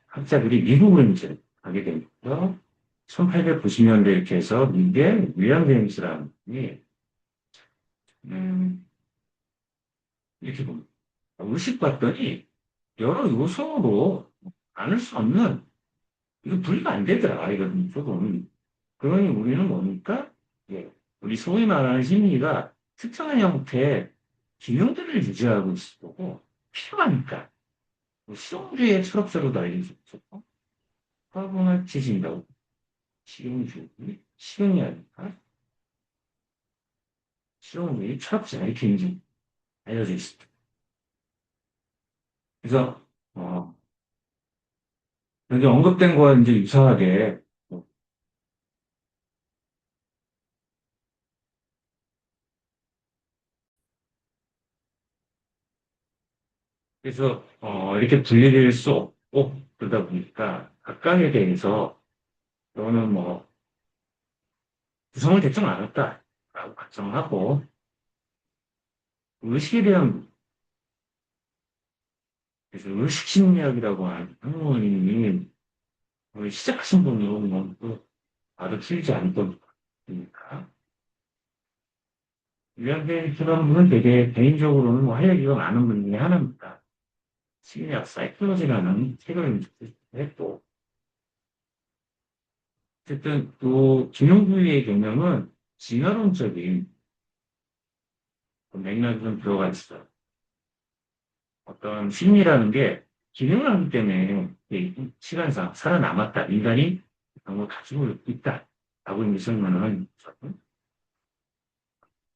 학자들이 미국으로 이제 가게 되니까 1890년대 이렇게 해서 미국의 윌리엄 제임스라는 분이 음, 이렇게 봅니다. 의식 봤더니 여러 요소로 나눌 수 없는 이거 분리가 안 되더라 이거는 조금 그러니 우리는 뭡니까? 예, 우리 소위 말하는 심리가 특정한 형태의 기능들을 유지하고 있을 거고 필요하니까 뭐 실용주의의 철학자로도 알려졌죠. 화분을 치신다고 실용주의, 실용이 아닐까? 실용주의 철학자 이렇게 이제 알려져 있습니다. 그래서 여기 언급된 거와 이제 유사하게 그래서 이렇게 분리될 수 없고 그러다 보니까 각각에 대해서 너는 뭐 구성을 대충 알았다라고 가정하고 의식에 대한 그래서 의식심리학이라고 하는 학문이 시작하신 분은 뭐또 바로 틀리지 않던 거니까 유양대 그런 분은 되게 개인적으로는 뭐 할 얘기가 많은 분 중에 하나입니다. 심리학 사이클로지라는 책을 했고 어쨌든 또 김용구의 개념은 진화론적인 그 맥락이 좀 들어가 있어요. 어떤 심리라는 게 기능을 하기 때문에 시간상 살아남았다. 인간이 그런 걸 가지고 있다. 라고 이제 설명을 있거든요.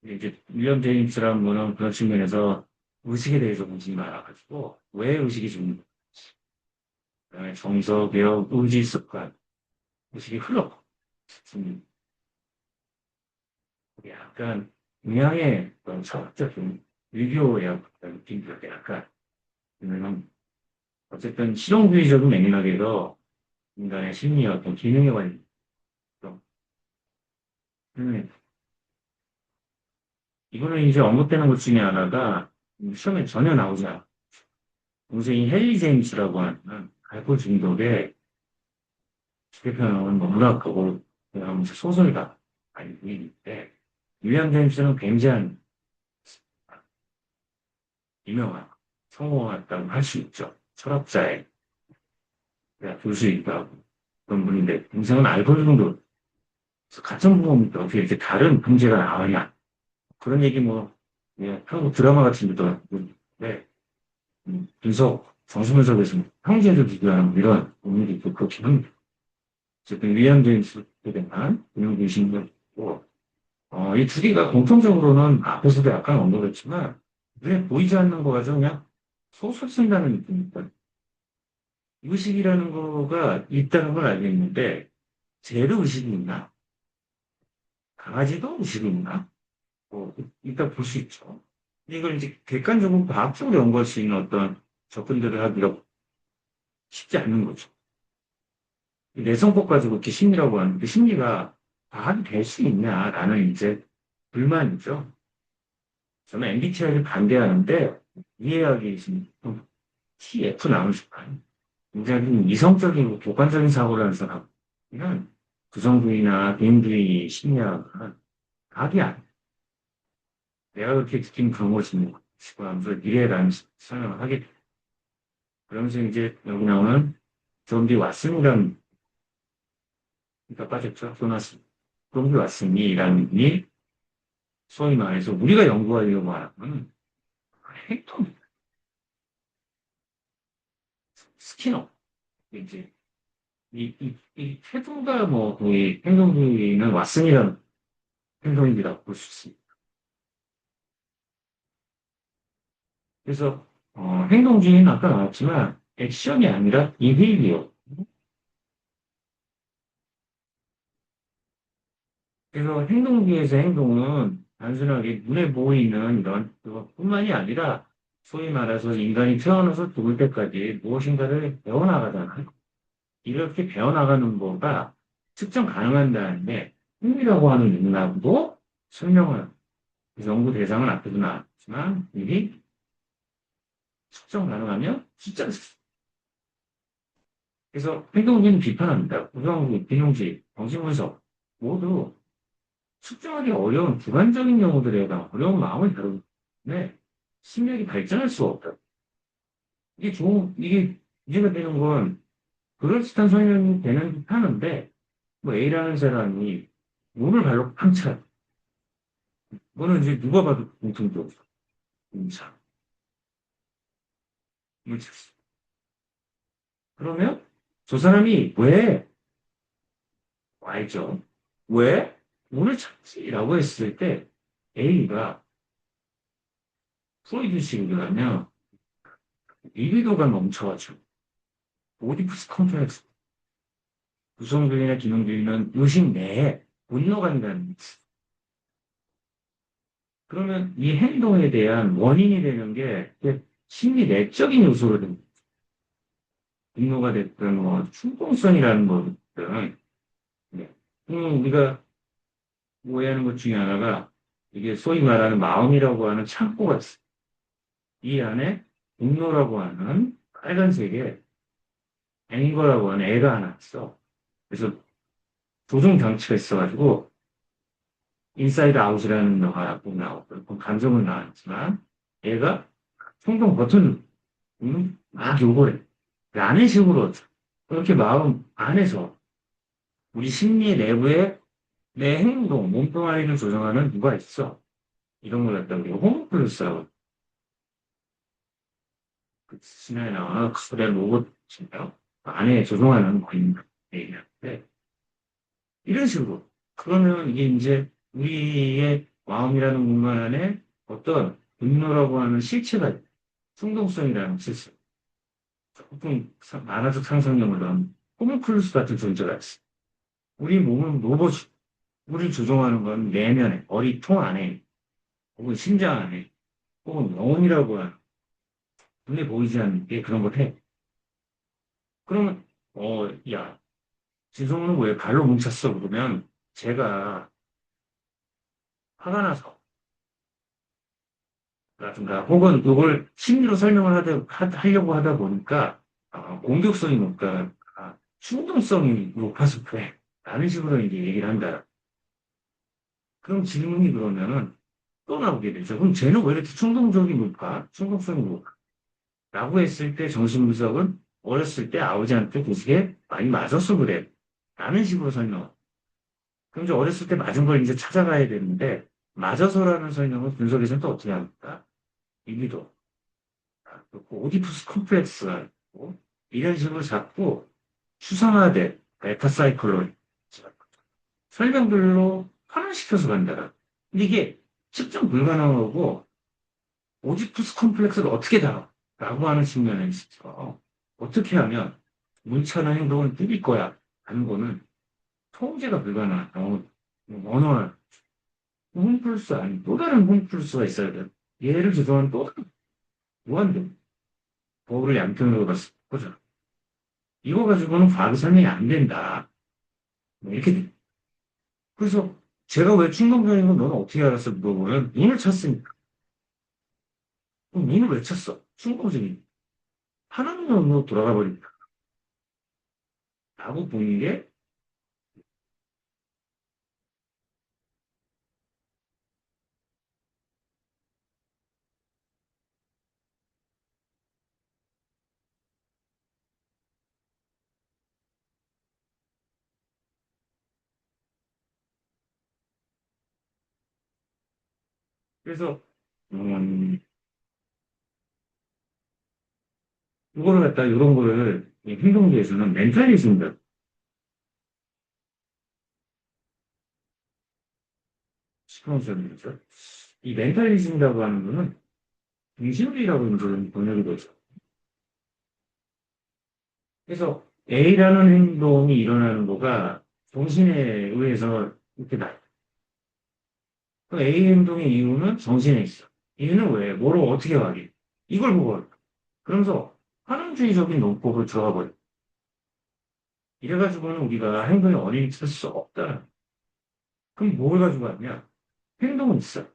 이제 윌리엄 제임스라는 분은 그런 측면에서 의식에 대해서 관심이 많아가지고 왜 의식이 중요한지 그다음에 정서, 개혁, 의지, 습관 의식이 흘러 약간 동양의 그런 철학적인 유교의 어떤 느낌이 약간 왜냐면 어쨌든 실용주의적인 맥락에서 인간의 심리와 어떤 기능에 관련 음, 이거는 이제 언급되는 것 중에 하나가 시험에 전혀 나오지 않아. 동생이 헨리 제임스라고 하는 알코올 중독의 대표는 뭐 문학하고 하면서 소설가 아니 분인데 윌리엄 제임스는 굉장히 유명한 성공했다고 할 수 있죠. 철학자의 교수이기도 하고 그런 분인데 동생은 알코올 중독 가정 부모입니다. 어떻게 이렇게 다른 문제가 나오냐 그런 얘기 뭐 예, 한국 드라마 같은 데도 있는데 분석 정신분석에서 형제를 비교하는 뭐 이런 의미도 있고 그렇긴 합니다. 어쨌든 위안 제임스에 대한 인용되신 거고 이 두 개가 공통적으로는 앞에서도 약간 언급했지만 눈에 보이지 않는 거 가지고 그냥 소설 쓴다는 느낌입니다. 의식이라는 거가 있다는 걸 알겠는데 쟤도 의식이 있나? 강아지도 의식이 있나? 일단 볼 수 있죠. 이걸 이제 객관적으로 과학적으로 연구할 수 있는 어떤 접근들을 하기가 쉽지 않는 거죠. 내성법 가지고 이렇게 심리라고 하는 그 심리가 과학이 될 수 있냐라는 이제 불만이죠. 저는 MBTI를 반대하는데 이해하기 좀 TF 나오는 순간 굉장히 이성적이고 객관적인 사고를 하는 사람은 구성주의나 개인주의 심리학은 답이 아니야. 내가 그렇게 느낀 그런 것이 지금 하면서 미래라는 설명을 하게 돼. 그러면서 이제 여기 나오는 좀비 왓슨이라는 그러니까 빠졌죠. 조나스. 좀비 왓슨이라는 분이 소위 말해서 우리가 연구하려고 하는 핵통 스키너 이제 이 태도가 뭐 거의 행동주의는 왓슨이라는 행동이라고 볼 수 있습니다. 그래서 행동주의는 아까 나왔지만 액션이 아니라 비헤이비어. 그래서 행동주의에서 행동은 단순하게 눈에 보이는 이런 그것뿐만이 아니라 소위 말해서 인간이 태어나서 죽을 때까지 무엇인가를 배워나가잖아요. 이렇게 배워나가는 거가 측정 가능한다는데 흥미라고 하는 맥락으로 설명을 연구 대상은 앞에도 나왔지만 이게 측정 가능하면 숫자를 그래서 행동주의는 비판합니다. 구성주의, 비용주의, 정신분석 모두 측정하기 어려운 주관적인 용어들에 대한 어려운 마음을 다루기 때문에 심리학이 발전할 수가 없다. 이게 문제가 되는 건 그럴듯한 설명이 되는 듯 하는데 뭐 A라는 사람이 문을 발로 팡 차. 이거는 이제 누가 봐도 공통적으로 인사. 그러면 저 사람이 왜 알죠? 왜 문을 찾지라고 했을 때 A가 프로이드식으로 하면 리비도가 멈춰가지고 오디푸스 컴플렉스 구성주의나 기능주의는 의식 내에 분노가 된다는 거지. 그러면 이 행동에 대한 원인이 되는 게 심리 내적인 요소로 됩니다. 분노가 됐든 뭐 충동성이라는 것들은 네. 우리가 오해하는 것 중에 하나가 이게 소위 말하는 마음이라고 하는 창고가 있어요. 이 안에 분노라고 하는 빨간색의 앵거라고 하는 애가 하나 있어. 그래서 조종 장치가 있어가지고 인사이드 아웃이라는 영화가 꼭 나오고 감정은 나왔지만 얘가 충동 버튼 막 요구를 해. 라는 식으로 그렇게 마음 안에서 우리 심리 내부에 내 행동, 몸뚱아리를 조정하는 누가 있어. 이런 걸 갖다 우리가 호모플러스라고 그 신화에 나오는 커다란 로봇인가요? 안에 조종하는 뭐 있는 얘기하는데 이런 식으로 그러면 이게 이제 우리의 마음이라는 공간 안에 어떤 분노라고 하는 실체가 있다. 충동성이라는 실체. 조금 만화적 상상력을 넣은 호모클루스 같은 존재가 있어. 우리 몸은 로봇이 우리를 조종하는 건 내면에, 머리통 안에, 혹은 심장 안에, 혹은 영혼이라고 하는 눈에 보이지 않는 게 그런 걸 해. 그러면 야, 지성은 왜 발로 뭉쳤어? 그러면 제가 화가 나서 라든가 혹은 그걸 심리로 설명을 하려고 하다 보니까 공격성이 높다, 충동성이 높아서 그래. 라는 식으로 이제 얘기를 한다. 그럼 질문이 그러면은 또 나오게 되죠. 그럼 쟤는 왜 이렇게 충동적이 높아? 충동성이 높아? 라고 했을 때 정신분석은 어렸을 때 아버지한테 도시게 많이 맞았어 그래. 라는 식으로 설명. 그럼 이제 어렸을 때 맞은 걸 이제 찾아가야 되는데 맞아서라는 설명을 분석에서는 또 어떻게 합니까? 이미도. 오디푸스 컴플렉스가 있고 이런 식으로 자꾸 추상화된 메타사이클로 설명들로 환원시켜서 간다. 근데 이게 측정 불가능하고 오디푸스 컴플렉스를 어떻게 다뤄? 라고 하는 측면에 있어서 어떻게 하면 문자나 행동을 줄일 거야? 하는 거는 통제가 불가능하다. 언어나 홈플러스 아닌 또 다른 홈플러스가 있어야 돼. 얘를 조정하는 또 다른 무한대. 거울을 양편으로 봤을 거죠. 이거 가지고는 과학이 설명이 안 된다. 뭐 이렇게. 그래서 제가 왜 충동적인 건 너는 어떻게 알았어? 물어보면 눈을 쳤으니까. 그럼 눈을 왜 쳤어? 충동적인. 하나님으로 돌아가 버린다. 라고 보는 게, 그래서, 음, 이거를 갖다, 이런 거를, 이 행동주에서는 멘탈리즘이다. 시끄러운 거죠. 이 멘탈리즘이라고 하는 거는 중심주의라고 이제 번역이 되죠. 그래서 A라는 행동이 일어나는 거가 정신에 의해서 이렇게 나. 그 A 행동의 이유는 정신에 있어. 이유는 왜? 뭐로 어떻게 하기? 이걸 보고 할까? 그러면서 환원주의적인 논법을 들어가 버려. 이래가지고는 우리가 행동의 원인을 찾을 수 없다. 그럼 뭘 가지고 하냐? 행동은 있어.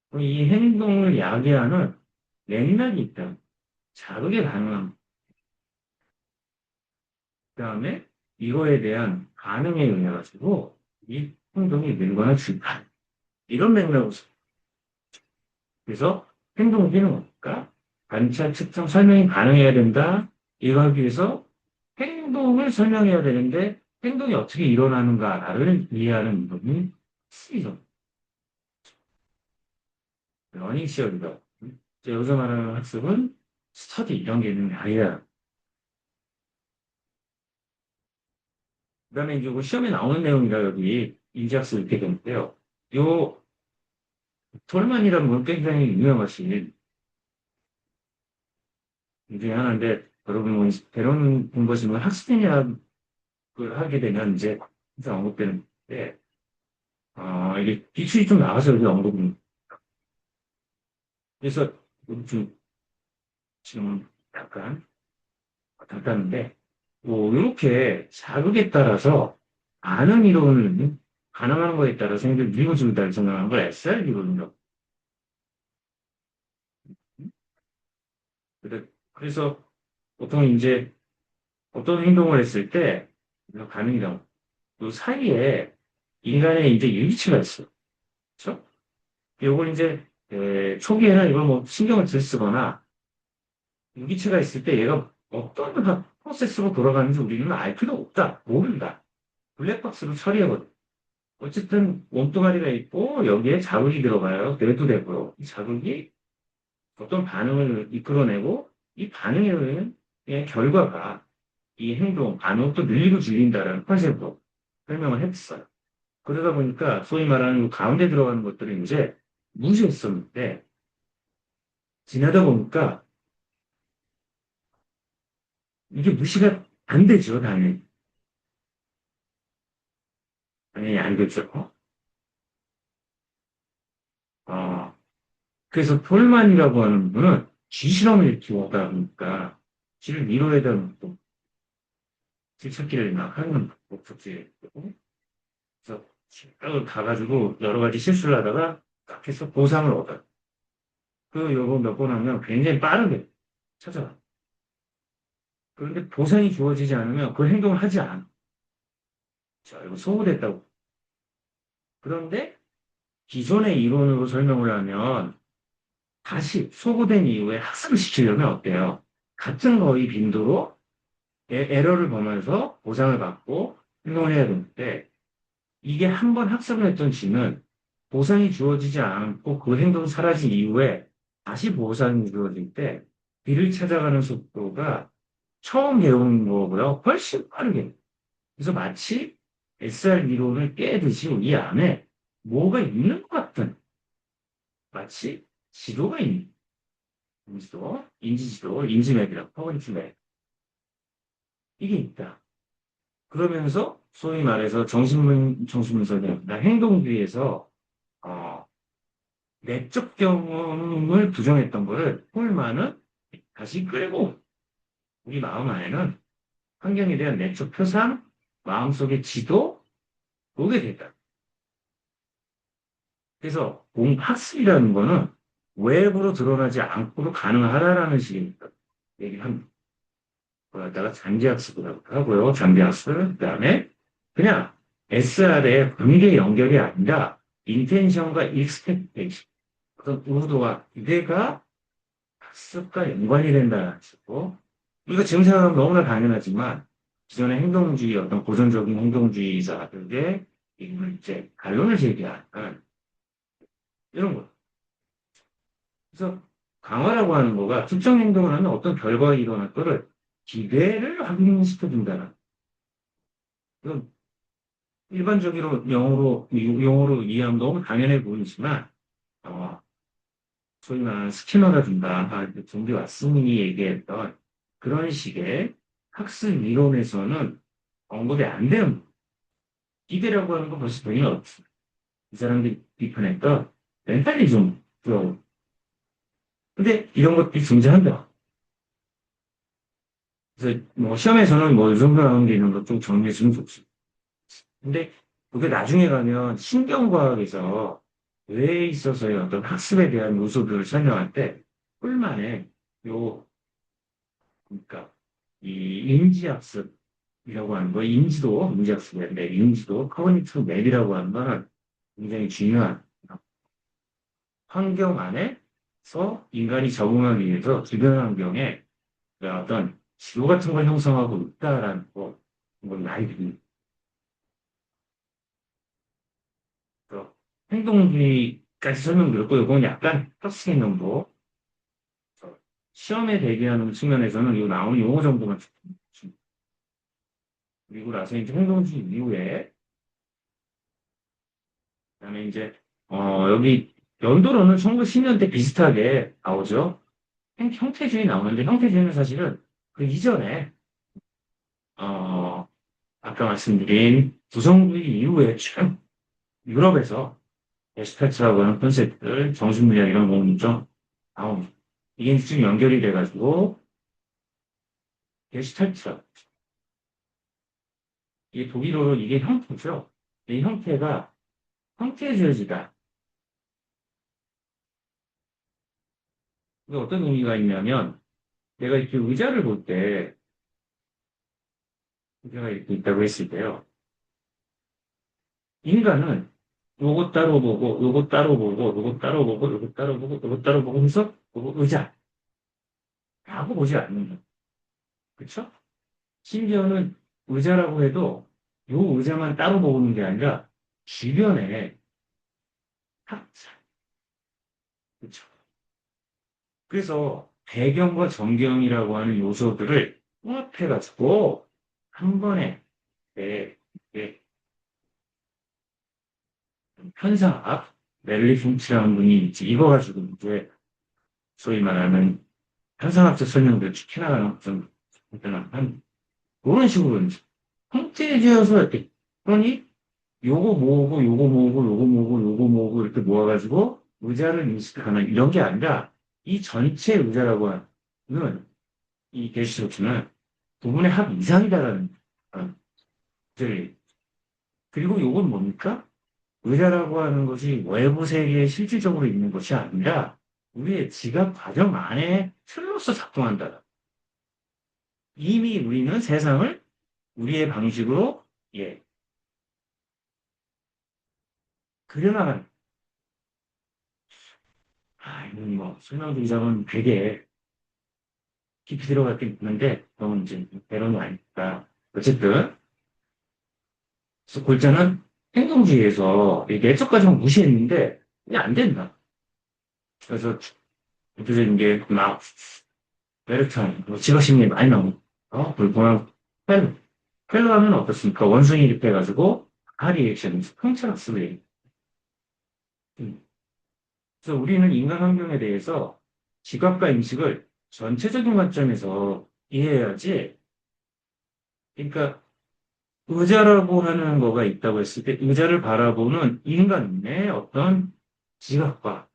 그럼 이 행동을 야기하는 맥락이 있다. 자극에 가능한. 그 다음에 이거에 대한 반응에 의해 가지고 이 행동이 늘거나 줄다. 이런 맥락으로. 그래서 행동비는 뭘까? 관찰, 측정, 설명이 가능해야 된다. 이거 하기 위해서 행동을 설명해야 되는데 행동이 어떻게 일어나는가를 이해하는 부분이 시죠. 러닝 시험이다. 여기서 말하는 학습은 스터디 이런 게 있는 게 아니라 그다음에 이제 그 시험에 나오는 내용이라 여기 인지학습 이렇게 되는데요. 요 톨만이라는 분 굉장히 유명하신 분 중에 하나인데 여러분 뭐 배론 공부하시면 학습이냐 그 하게 되면 이제 항상 언급되는데 이게 기출이 좀 나가서 여기 언급은 그래서 좀 지금 약간 답답한데 뭐 이렇게 자극에 따라서 반응 이론을 가능한 거에 따라서 생길 미고주의다를 생각하는 걸 SR 이론이라고. 그래서 보통 이제 어떤 행동을 했을 때 반응이라고 그 사이에 인간의 이제 일치가 있어. 그렇죠? 요걸 이제 초기에는 이걸 뭐 신경을 덜 쓰거나 유기체가 있을 때 얘가 어떤 프로세스로 돌아가는지 우리는 알 필요 없다. 모른다. 블랙박스로 처리하거든. 어쨌든 몸뚱아리가 있고 여기에 자극이 들어가요. 뇌도 되고요. 이 자극이 어떤 반응을 이끌어내고 이 반응에 의한 결과가 이 행동, 반응을 또 늘리고 줄인다라는 컨셉으로 설명을 했어요. 그러다 보니까 소위 말하는 그 가운데 들어가는 것들을 이제 무시했었는데 지나다 보니까 이게 무시가 안 되죠, 당연히. 당연히 안 되죠. 어, 그래서 폴만이라고 하는 분은 쥐실험을 일으키다 보니까 쥐를 밀어내다 놓고 쥐찾기를 막 하는 목적지에 있고 그래서 쭉 가가지고 여러 가지 실수를 하다가 딱 해서 보상을 얻어요. 그 요거 몇 번 하면 굉장히 빠르게 찾아가. 그런데 보상이 주어지지 않으면 그 행동을 하지 않아. 자, 이거 소모됐다고. 그런데 기존의 이론으로 설명을 하면 다시 소모된 이후에 학습을 시키려면 어때요? 같은 거의 빈도로 에러를 범해서 보상을 받고 행동을 해야 되는데 이게 한 번 학습을 했던 쥐는 보상이 주어지지 않고 그 행동이 사라진 이후에 다시 보상이 주어질 때 뒤를 찾아가는 속도가 처음 배우는 거보다 훨씬 빠르게. 그래서 마치 SR 이론을 깨듯이 이 안에 뭐가 있는 것 같은 마치 지도가 있는 인지도, 인지지도, 인지맵이라고 퍼거니티 맵. 이게 있다. 그러면서 소위 말해서 정신분석이 나 행동주의에서 어, 내적 경험을 부정했던 거를 폴만은 다시 끌고 우리 마음 안에는 환경에 대한 내적 표상, 마음속의 지도, 보게 된다. 그래서 학습이라는 거는 외부로 드러나지 않고도 가능하다라는 식의 얘기를 합니다. 그걸 갖다가 잠재학습이라고 하고요. 잠재학습. 그다음에 그냥 SR의 관계 연결이 아니라 인텐션과 익스펙테이션. 어떤 의도와 기대가 학습과 연관이 된다는 식으로 우리가 지금 생각하면 너무나 당연하지만 기존의 행동주의 어떤 고전적인 행동주의자들의 이제 반론을 제기하는 이런 거. 그래서 강화라고 하는 거가 특정 행동을 하면 어떤 결과가 일어날 거를 기대를 확인시켜준다는. 이건 일반적으로 영어로 이해하면 너무 당연해 보이지만, 어, 소위 말하는 스키너가 준다. 좀비 왓슨이 얘기했던 그런 식의 학습 이론에서는 언급이 안 되는 기대라고 하는 건 벌써 되게 어렵습니다. 이 사람들이 비판했던 멘탈리즘. 근데 이런 것들이 존재한다. 그래서 뭐 시험에서는 뭐 이 정도 나오는 게 있는 것 좀 정리해주면 좋지. 근데 그게 나중에 가면 신경과학에서 뇌에 있어서의 어떤 학습에 대한 요소들을 설명할 때 꿀만에 요 그러니까 이 인지학습이라고 하는 거 인지학습인데 인지도 커그니티브 맵이라고 하는 거는 굉장히 중요한 환경 안에서 인간이 적응하기 위해서 주변 환경에 어떤 지도 같은 걸 형성하고 있다라는 거, 이건 많이 듭니다. 그래서 행동주의까지 설명드렸고, 이건 약간 특수인 정도. 시험에 대비하는 측면에서는 이 나오는 용어 정도만 좀. 그리고 나서 이제 행동주의 이후에, 그다음에 이제, 여기 연도로는 1910년대 비슷하게 나오죠. 형태주의 나오는데, 형태주의는 사실은 그 이전에, 어, 아까 말씀드린 구성주의 이후에 쭉 유럽에서 게스탈트라고 하는 컨셉들, 정신분야 이런 거는 좀 나옵니다. 이게 쭉 연결이 돼가지고 게스탈트라. 이게 독일어로 이게 형태죠. 이 형태가 형태주의다. 이게 어떤 의미가 있냐면 내가 이렇게 의자를 볼 때 의자가 이렇게 있다고 했을 때요. 인간은 요것 따로 보고 요것 따로 보고 요것 따로 보고 요것 따로 보고 요것 따로 보고 해서 요거 의자라고 보지 않는다. 그렇죠? 심지어는 의자라고 해도 요 의자만 따로 보는 게 아니라 주변에 학자. 그렇죠? 그래서 배경과 전경이라고 하는 요소들을 통합해가지고 한 번에 네, 네, 현상학 멜리 훔치라는 분이 이제 이거 가지고 이제 소위 말하는 현상학적 설명들 쭉 해나가는 좀 간단한 그런 식으로 이제 형태지어서 이렇게 그러니 요거 모으고 요거 모으고 요거 모으고 요거 모으고 이렇게 모아가지고 의자를 인식하는 이런 게 아니라 이 전체 의자라고 하는 이 게시조치는 부분의 합 이상이다라는 것들. 그리고 요건 뭡니까? 의자라고 하는 것이 외부 세계에 실질적으로 있는 것이 아니라 우리의 지각 과정 안에 틀로서 작동한다. 이미 우리는 세상을 우리의 방식으로 예, 그려나가는. 이건 뭐 설명드리자면 되게 깊이 들어갔긴 있는데 너무 이제 배론이 아니니까 어쨌든 그래서 골자는 행동주의에서 이 내적 과정을 무시했는데 이게 안 된다. 그래서 대표적인 게막 메르탄, 지가심리 많이 나오고 그리고 보면 펠로. 펠로 하면 어떻습니까? 원숭이 입해가지고 리액션, 평철학습을 얘기해요. 그래서 우리는 인간 환경에 대해서 지각과 인식을 전체적인 관점에서 이해해야지. 그러니까 의자라고 하는 거가 있다고 했을 때 의자를 바라보는 인간의 어떤 지각과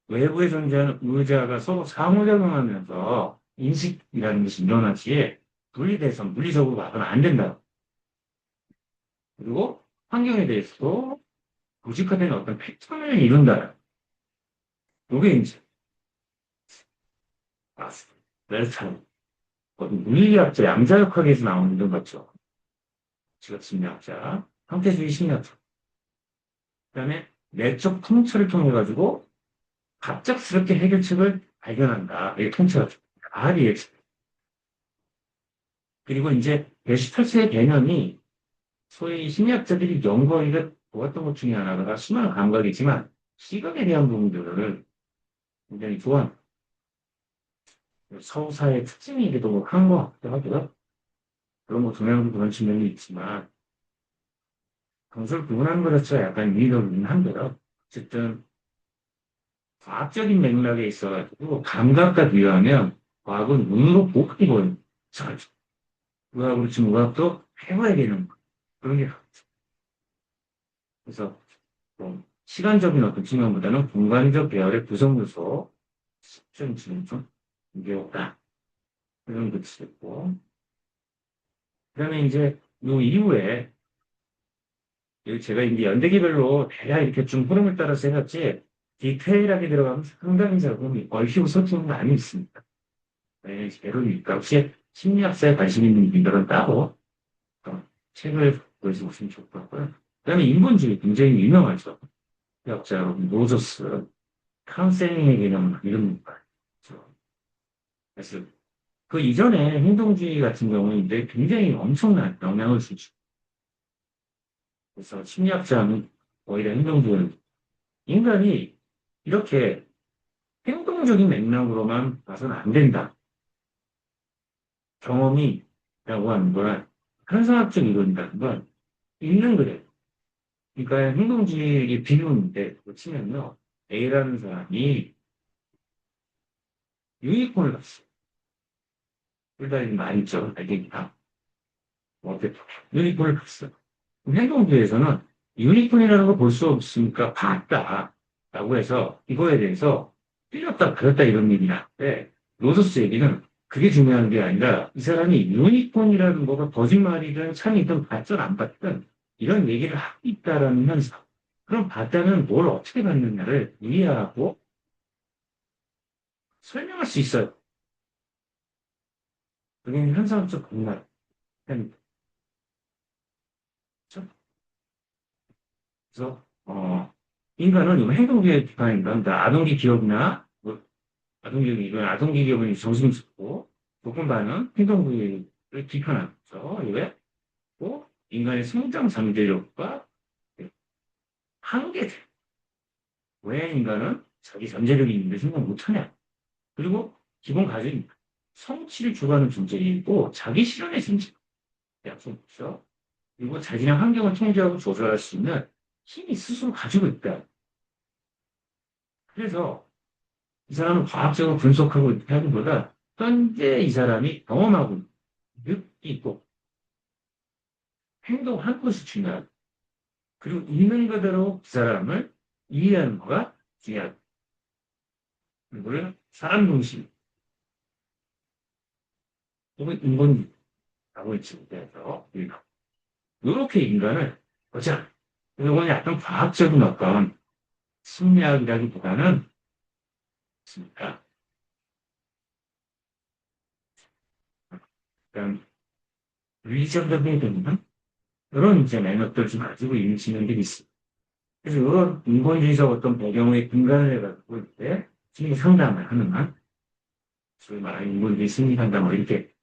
외부에 존재하는 의자가 서로 상호작용하면서 인식이라는 것이 일어나지에 분리돼서 물리적으로 봐서는 안 된다. 그리고 환경에 대해서도 조직화된 어떤 패턴을 이룬다. 이게 이제 웰스턴 물리학자 양자역학에서 나오는 것 같죠. 직업 심리학자, 형태주의 심리학자. 그다음에 내적 통찰을 통해 가지고 갑작스럽게 해결책을 발견한다. 이게 통찰. 아리에 그리고 이제 게슈탈트의 개념이 소위 심리학자들이 연구하기가 좋았던 것 중에 하나가 수많은 감각이지만 시각에 대한 부분들을 굉장히 좋아합니다. 서구사의 특징이기도 한 것 같기도 하고요. 그런 뭐 동양도 그런 측면이 있지만 강서를 구분하는 것 자체가 약간 유의미하긴 한데요. 어쨌든 과학적인 맥락에 있어가지고 감각과 비교하면 과학은 눈으로 보기 보이는 거죠. 의학으로 치면 의학도 해봐야 되는 거. 그런 게 그래서 좀 시간적인 어떤 측면보다는 공간적 계열의 구성 요소, 좀 지금 좀 이게 없다. 이런 것이 있고 그다음에 이제 요 이후에 제가 이제 연대기별로 대략 이렇게 좀 흐름을 따라서 해놨지 디테일하게 들어가면 상당히 작품이 얽히고 설키는 거 많이 있습니다. 네, 예로니까 혹시 심리학사에 관심 있는 분들은 따로 책을 보시면 좋을 것 같고요. 그다음에 인본주의 굉장히 유명하죠. 학자 여러분 노저스, 카운셀링의 개념 이런 거 있죠. 그래서 그 이전에 행동주의 같은 경우는 이제 굉장히 엄청난 영향을 주죠. 그래서 심리학자는 오히려 행동주의를 인간이 이렇게 행동적인 맥락으로만 봐서는 안 된다. 경험이라고 하는 거는 현상학적 이론이라는 건 있는 거예요. 그러니까 행동주의의 비유인데 그거 치면요. A라는 사람이 유니콘을 봤어요. 둘다 많이 있죠. 알겠다. 어쨌든 유니콘을 봤어요. 행동주의에서는 유니콘이라는 걸 볼 수 없으니까 봤다. 라고 해서 이거에 대해서 틀렸다, 그랬다 이런 얘기를 하는데 로저스 얘기는 그게 중요한 게 아니라 이 사람이 유니콘이라는 거가 거짓말이든 참이든 봤든 안 봤든 이런 얘기를 하고 있다라는 현상. 그럼 봤다는 뭘 어떻게 봤느냐를 이해하고 설명할 수 있어요. 그게 현상적 공간. 그래서 인간은 이 행동주의에 비판입니다. 그러니까 아동기 기업이나 뭐, 아동기업이 이런 아동기 기업은 정신스럽고 조건반은 행동주의를 비판하는 거죠. 이게 또 인간의 성장 잠재력과 한계들. 왜 인간은 자기 잠재력이 있는데 생각 못하냐? 그리고 기본 가진 성취를 주관하는 존재이고 자기 실현의 존재. 약속이죠. 그리고 자기의 환경을 통제하고 조절할 수 있는 힘이 스스로 가지고 있다. 그래서 이 사람은 과학적으로 분석하고 이렇게 하기보다 현재 이 사람이 경험하고 느끼고 행동하는 것이 중요하다. 그리고 있는 그대로 그 사람을 이해하는 거가 중요하다. 이거를 사람 중심 혹은 인본주의라고 있습니다. 이렇게 인간을 보자. 이건 약간 과학적인 어떤 심리학이라기보다는 있습니다. 약간 위정적인 되는 그런 이제 맥락들 좀 가지고 있는 진영들이 있습니다. 그래서 이런 인본주의적 어떤 배경의 근간을 해가지고 이제 심리 상담을 하는 한, 소위 말하는 인본주의 심리 상담을 이렇게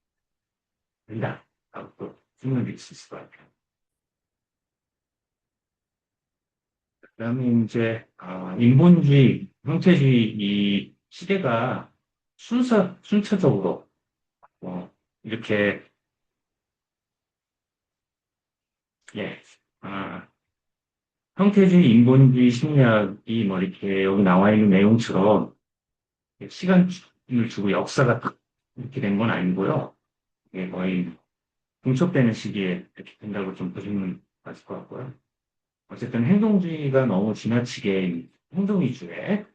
된다. 라고 또 설명드릴 수 있을 것 같아요. 그 다음에 이제, 인본주의, 형태주의 이 시대가 순차적으로, 이렇게, 예, 아, 형태주의, 인본주의 심리학이 뭐 이렇게 여기 나와 있는 내용처럼 시간을 주고 역사가 딱 이렇게 된 건 아니고요. 이게 거의 중첩되는 시기에 이렇게 된다고 좀 보시면 맞을 것 같고요. 어쨌든 행동주의가 너무 지나치게 행동 위주에,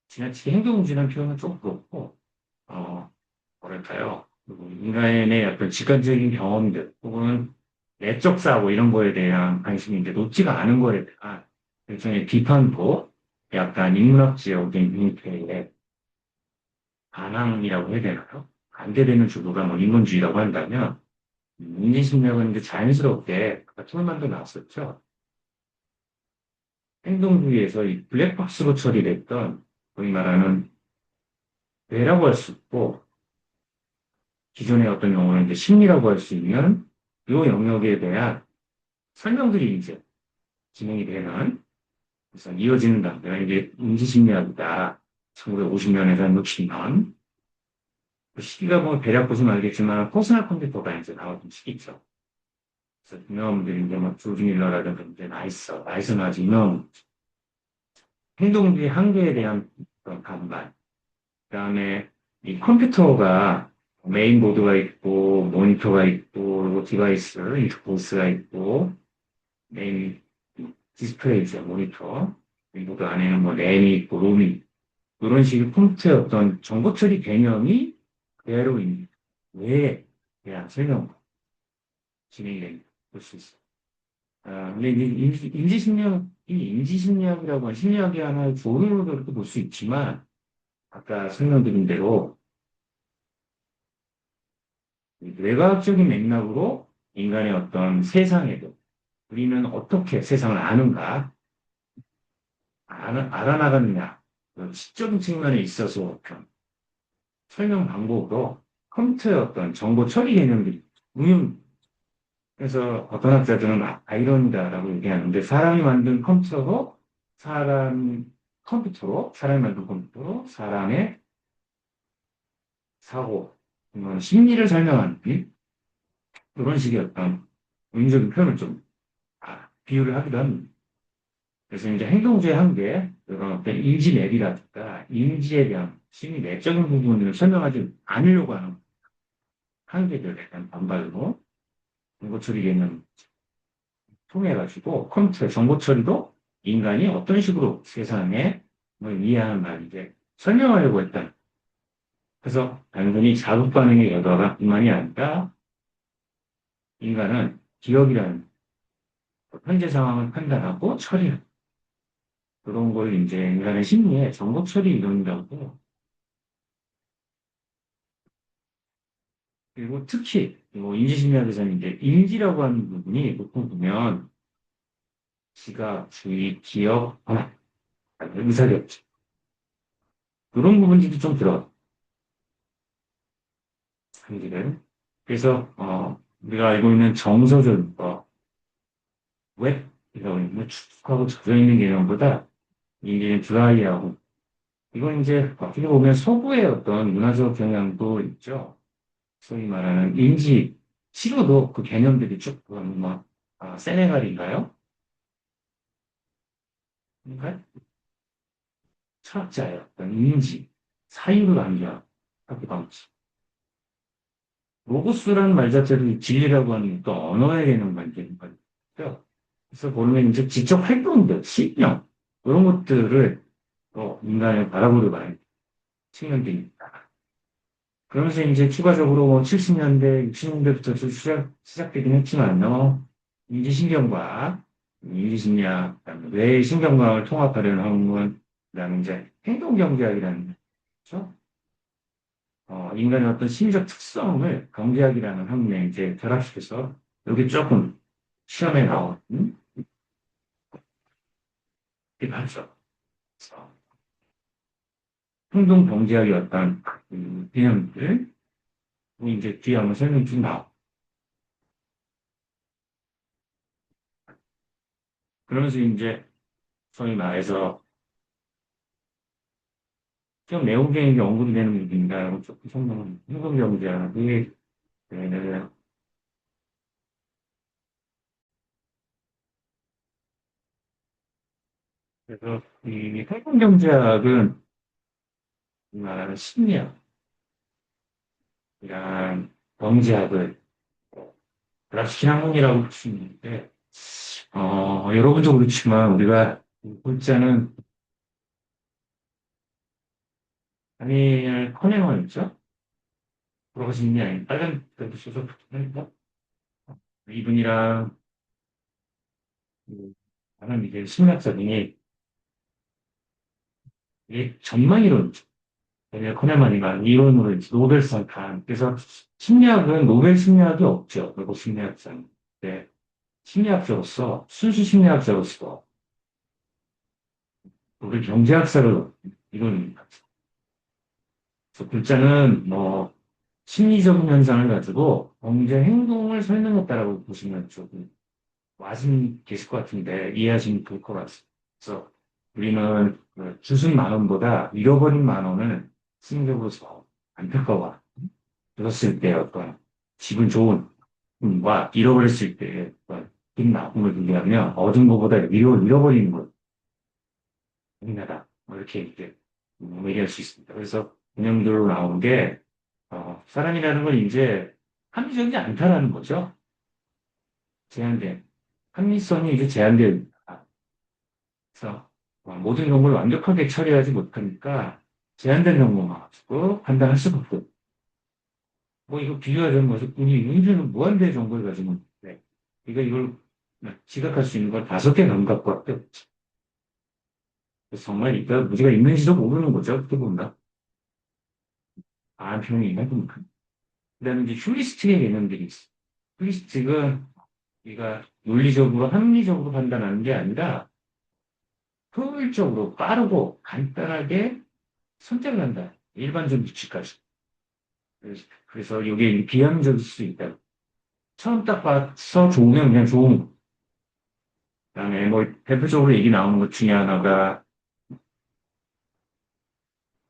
지나치게 행동 위주라는 표현은 좀 그렇고, 할까요? 그리고 인간의 어떤 직관적인 경험들 혹은 내적 사고 이런 거에 대한 관심이 이제 높지가 않은 거에 대한 일종의 비판도 약간 인문학적인 형태의 반항이라고 해야 되나요? 반대되는 주부가 뭐 인본주의라고 한다면 인지심리학은 이제 자연스럽게 아까 톨만도 나왔었죠. 행동주의에서 이 블랙박스로 처리됐던 소위 말하는 뇌라고 할 수 있고 기존의 어떤 경우는 이제 심리라고 할 수 있는 이 영역에 대한 설명들이 이제 진행이 되는 그래서 이어지는 단계가 이제 인지심리학이다. 1950년에서 60년. 그 시기가 뭐 대략 보시면 알겠지만 퍼스널 컴퓨터가 이제 나오던 시기죠. 그래서 유명한 분들이 이제 뭐 조지 밀러라든가 이제 나이스는 아주 유명한 행동주의 한계에 대한 그런 반발. 그다음에 이 컴퓨터가 메인보드가 있고 모니터가 있고 그리고 디바이스 인터포스가 있고 메인 디스플레이죠 모니터 메인보드 안에는 뭐 램이 있고 롬이 있고 이런 식의 컴퓨터의 어떤 정보 처리 개념이 그대로 왜 대한 설명 진행이 된다 볼수 있어요. 근데 이제 인지심리학이라고 하는 심리학의 하나의 조류로 그렇게 볼 수 있지만 아까 설명드린 대로 뇌과학적인 맥락으로 인간의 어떤 세상에도 우리는 어떻게 세상을 아는가, 알아나가느냐, 그 시적인 측면에 있어서 어떤 설명 방법으로 컴퓨터의 어떤 정보 처리 개념들이 응용, 그래서 어떤 학자들은 아이러니다라고 얘기하는데 사람이 만든 컴퓨터로 사람이 만든 컴퓨터로 사람의 사고, 심리를 설명하는 그런 식의 어떤 의미적인 표현을 좀 비유를 하기도 합니다. 그래서 이제 행동주의 한계, 그런 어떤 인지랩이라든가 인지에 대한 심리 내적인 부분을 설명하지 않으려고 하는 한계들에 대한 반발로 정보 처리 개념 통해 가지고 컴퓨터의 정보 처리도 인간이 어떤 식으로 세상에 뭘 이해하는 말인지 설명하려고 했다. 그래서 단순히 자극 반응의 여과가 뿐만이 아니라 인간은 기억이라는 현재 상황을 판단하고 처리하는 그런 걸 이제 인간의 심리에 정보 처리 이론이라고 그리고 특히 인지심리학에서는 이제 인지라고 하는 부분이 보통 보면 지각, 주의, 기억, 의사결정 이런 부분들이 좀 들어요. 한지는. 그래서 우리가 알고 있는 정서적인 거, 웹이라고 있는 축축하고 젖어 있는 개념보다 인지는 드라이하고 이건 이제 어떻게 보면 서구의 어떤 문화적 경향도 있죠. 소위 말하는 인지 치료도 그 개념들이 쭉 뭐, 세네갈인가요? 그러니까 철학자의 어떤 인지, 사유를 안겨 하기 방식. 로고스라는 말 자체를 진리라고 하는 또 언어의 개념 만드는 거죠. 그래서 보면 이제 지적 활동들, 실명, 이런 것들을 또 인간을 바라보려고 하는 측면들입니다. 그러면서 이제 추가적으로 뭐 70년대, 60년대부터 시작되긴 했지만요. 인지신경과 인지심리학, 그다음에 뇌의 신경과학을 통합하려는 학문, 그다음에 이제 행동경제학이라는 거죠. 인간의 어떤 심리적 특성을 경제학이라는 학문에 이제 결합시켜서 여기 조금 시험에 나온 게 맞죠. 그래서 행동경제학의 어떤 개념들, 이제 뒤에 한번 설명 좀 나오고. 그러면서 이제 소위 말해서 좀 내용적인 게 언급이 되는 부분인가요? 조금 성공은 행동경제학이 네, 그래서 이 행동경제학은 말하는 심리학이란 경제학을 결합시킨 학문이라고 볼 수 있는데 여러분도 그렇지만 우리가 골자는 다니엘 커네먼이죠. 돌아가신 분이 아닌 빨간 펜도 써서 붙으니까 이분이랑 나는 이제 심리학자분이 이게 전망이론, 왜냐 커네만이가 이론으로 이제 노벨상 탄. 그래서 심리학은 노벨 심리학이 없죠. 외국 심리학자는. 네. 심리학자로서, 순수 심리학자로서, 우리 경제학사를 이룬, 그래서 글자는 뭐, 심리적인 현상을 가지고 경제 행동을 설명했다라고 보시면 조금 와신 계실 것 같은데, 이해하시면 좋을 것 같습니다. 그래서 우리는 그 주순 만 원보다 잃어버린 만 원을 심리적으로 더 안타까워. 들었을 때 어떤 기분 좋은 과 잃어버렸을 때 어떤 기분 나쁨을 비교하면 얻은 것보다 잃어버리는 것 예민하다. 뭐 이렇게 이제 얘기할 수 있습니다. 그래서 개념들로 나오는 게 사람이라는 건 이제 합리적이지 않다라는 거죠. 제한된 합리성이 이제 제한된 그래서 모든 정보를 완벽하게 처리하지 못하니까 제한된 정보만 가지고 판단할 수밖에 없고 뭐 이거 비교하자면 뭐 우리 인류는 무한대의 정보를 가지고 있는데 이걸 지각할 수 있는 건 5개 감각밖에 없죠. 그래서 정말 이거 문제가 있는지도 모르는 거죠. 어떻게 본다. 평이 있는 그 다음에 이제 휴리스틱의 개념들이 있어요. 휴리스틱은 우리가 논리적으로 합리적으로 판단하는 게 아니라 효율적으로 빠르고 간단하게 선택을 한다. 일반적 규칙까지. 그래서 이게 비합리적일 수 있다. 처음 딱 봐서 좋으면 그냥 좋은 거. 그다음에 뭐 대표적으로 얘기 나오는 것 중에 하나가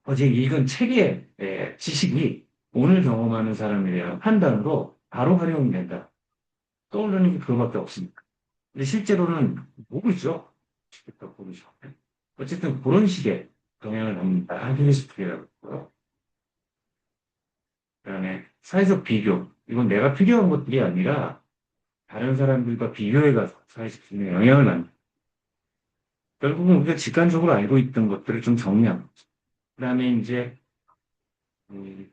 어제 읽은 책의 지식이 오늘 경험하는 사람에 대한 판단으로 바로 활용이 된다. 떠오르는 게 그거밖에 없습니다. 근데 실제로는 모르죠. 직접 모르죠. 어쨌든 그런 식의 경향을 합니다. 한필리스프리라고 했고요. 그다음에 사회적 비교. 이건 내가 필요한 것들이 아니라 다른 사람들과 비교해가서 사회적 비교에 영향을 받는. 결국은 우리가 직관적으로 알고 있던 것들을 좀 정리하는 거죠. 그다음에 이제 음,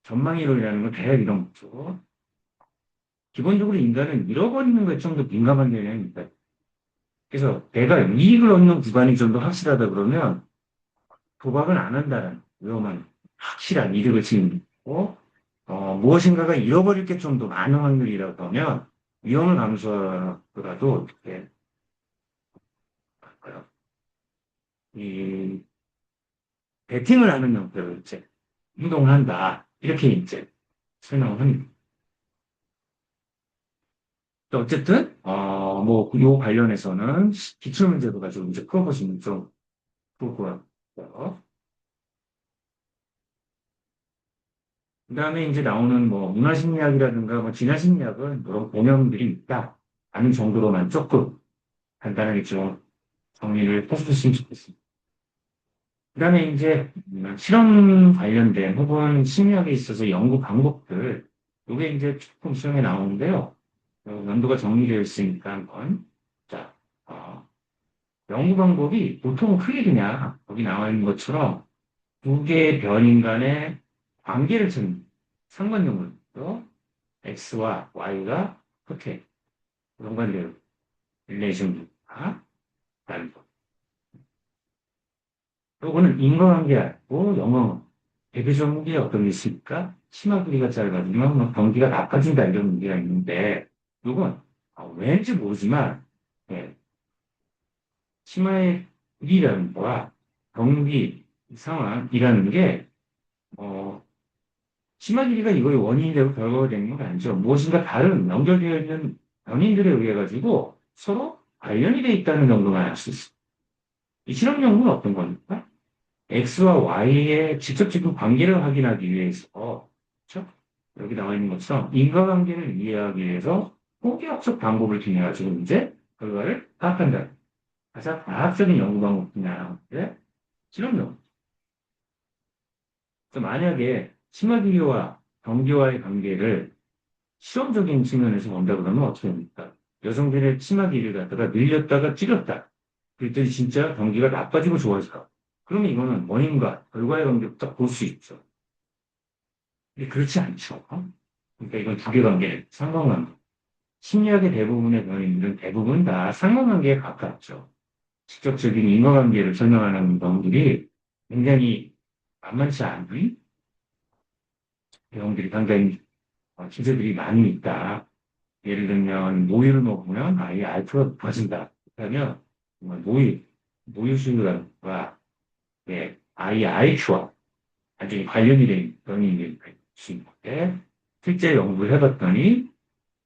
전망이론이라는 건 대략 이런 거죠. 기본적으로 인간은 잃어버리는 것에 좀 더 민감한 경향이 있다. 그래서 내가 이익을 얻는 구간이 좀 더 확실하다 그러면 도박은 안 한다는 위험한 확실한 이득을 지니고 무엇인가가 잃어버릴 게 좀 더 많은 확률이라고 하면 위험을 감수하더라도 이렇게 할까요? 이 베팅을 하는 형태로 이제 행동을 한다. 이렇게 이제 설명을 합니다. 어쨌든 뭐 요 관련해서는 기출문제도 가지고 이제 풀어보시면 좀 좋을 것 같고요. 그다음에 이제 나오는 뭐 문화심리학이라든가 뭐 진화심리학은 그런 개념들이 있다 하는 정도로만 조금 간단하게 좀 정리를 해주셨으면 좋겠습니다. 그다음에 이제 실험 관련된 혹은 심리학에 있어서 연구 방법들 이게 이제 조금 수영에 나오는데요. 연도가 정리되어 있으니까 한번 자 연구 방법이 보통 크게 그냥 거기 나와 있는 것처럼 두 개의 변인 간의 관계를 찾는 상관연구죠. X와 Y가 어떻게 연관되어 릴레이션과 다른 것. 요거는 인과관계하고 영어 대표적인 게 어떤 게 있습니까? 치마 길이가 짧아지면 뭐 경기가 나빠진다 이런 문제가 있는데 요건 왠지 모르지만 예, 치마의 길이라는 거와 경기 상황이라는 게 어, 치마 길이가 이거의 원인이 되고 결과가 되는 건 아니죠. 무엇인가 다른 연결되어 있는 원인들에 의해 가지고 서로 관련이 돼 있다는 정도만 알 수 있습니다. 이 실험 연구는 어떤 겁니까? X와 Y의 직접적인 관계를 확인하기 위해서, 그렇죠? 여기 나와 있는 것처럼 인과관계를 이해하기 위해서 포기학적 방법을 통해 가지고 이제 결과를 파악한다. 가장 과학적인 연구 방법이냐, 네? 실험 연구. 그래서 만약에 심화기교와 경기와의 관계를 실험적인 측면에서 본다 그러면 어떻게 됩니까? 여성들의 치마 길이를 갖다가 늘렸다가 줄였다. 그랬더니 진짜 경기가 나빠지고 좋아져. 그러면 이거는 원인과 결과의 관계부터 볼 수 있죠. 근데 그렇지 않죠. 그러니까 이건 두 개 관계, 상관관계. 심리학의 대부분의 변인들은 대부분 다 상관관계에 가깝죠. 직접적인 인과관계를 설명하는 경우들이 굉장히 만만치 않은 경우들이 상당히 주제들이 많이 있다. 예를 들면 모유를 먹으면 아이의 알프가 높아진다. 그러면 모유 수유가 아이의 IQ와 완전히 관련이 된 병이 수 있는데 실제 연구를 해봤더니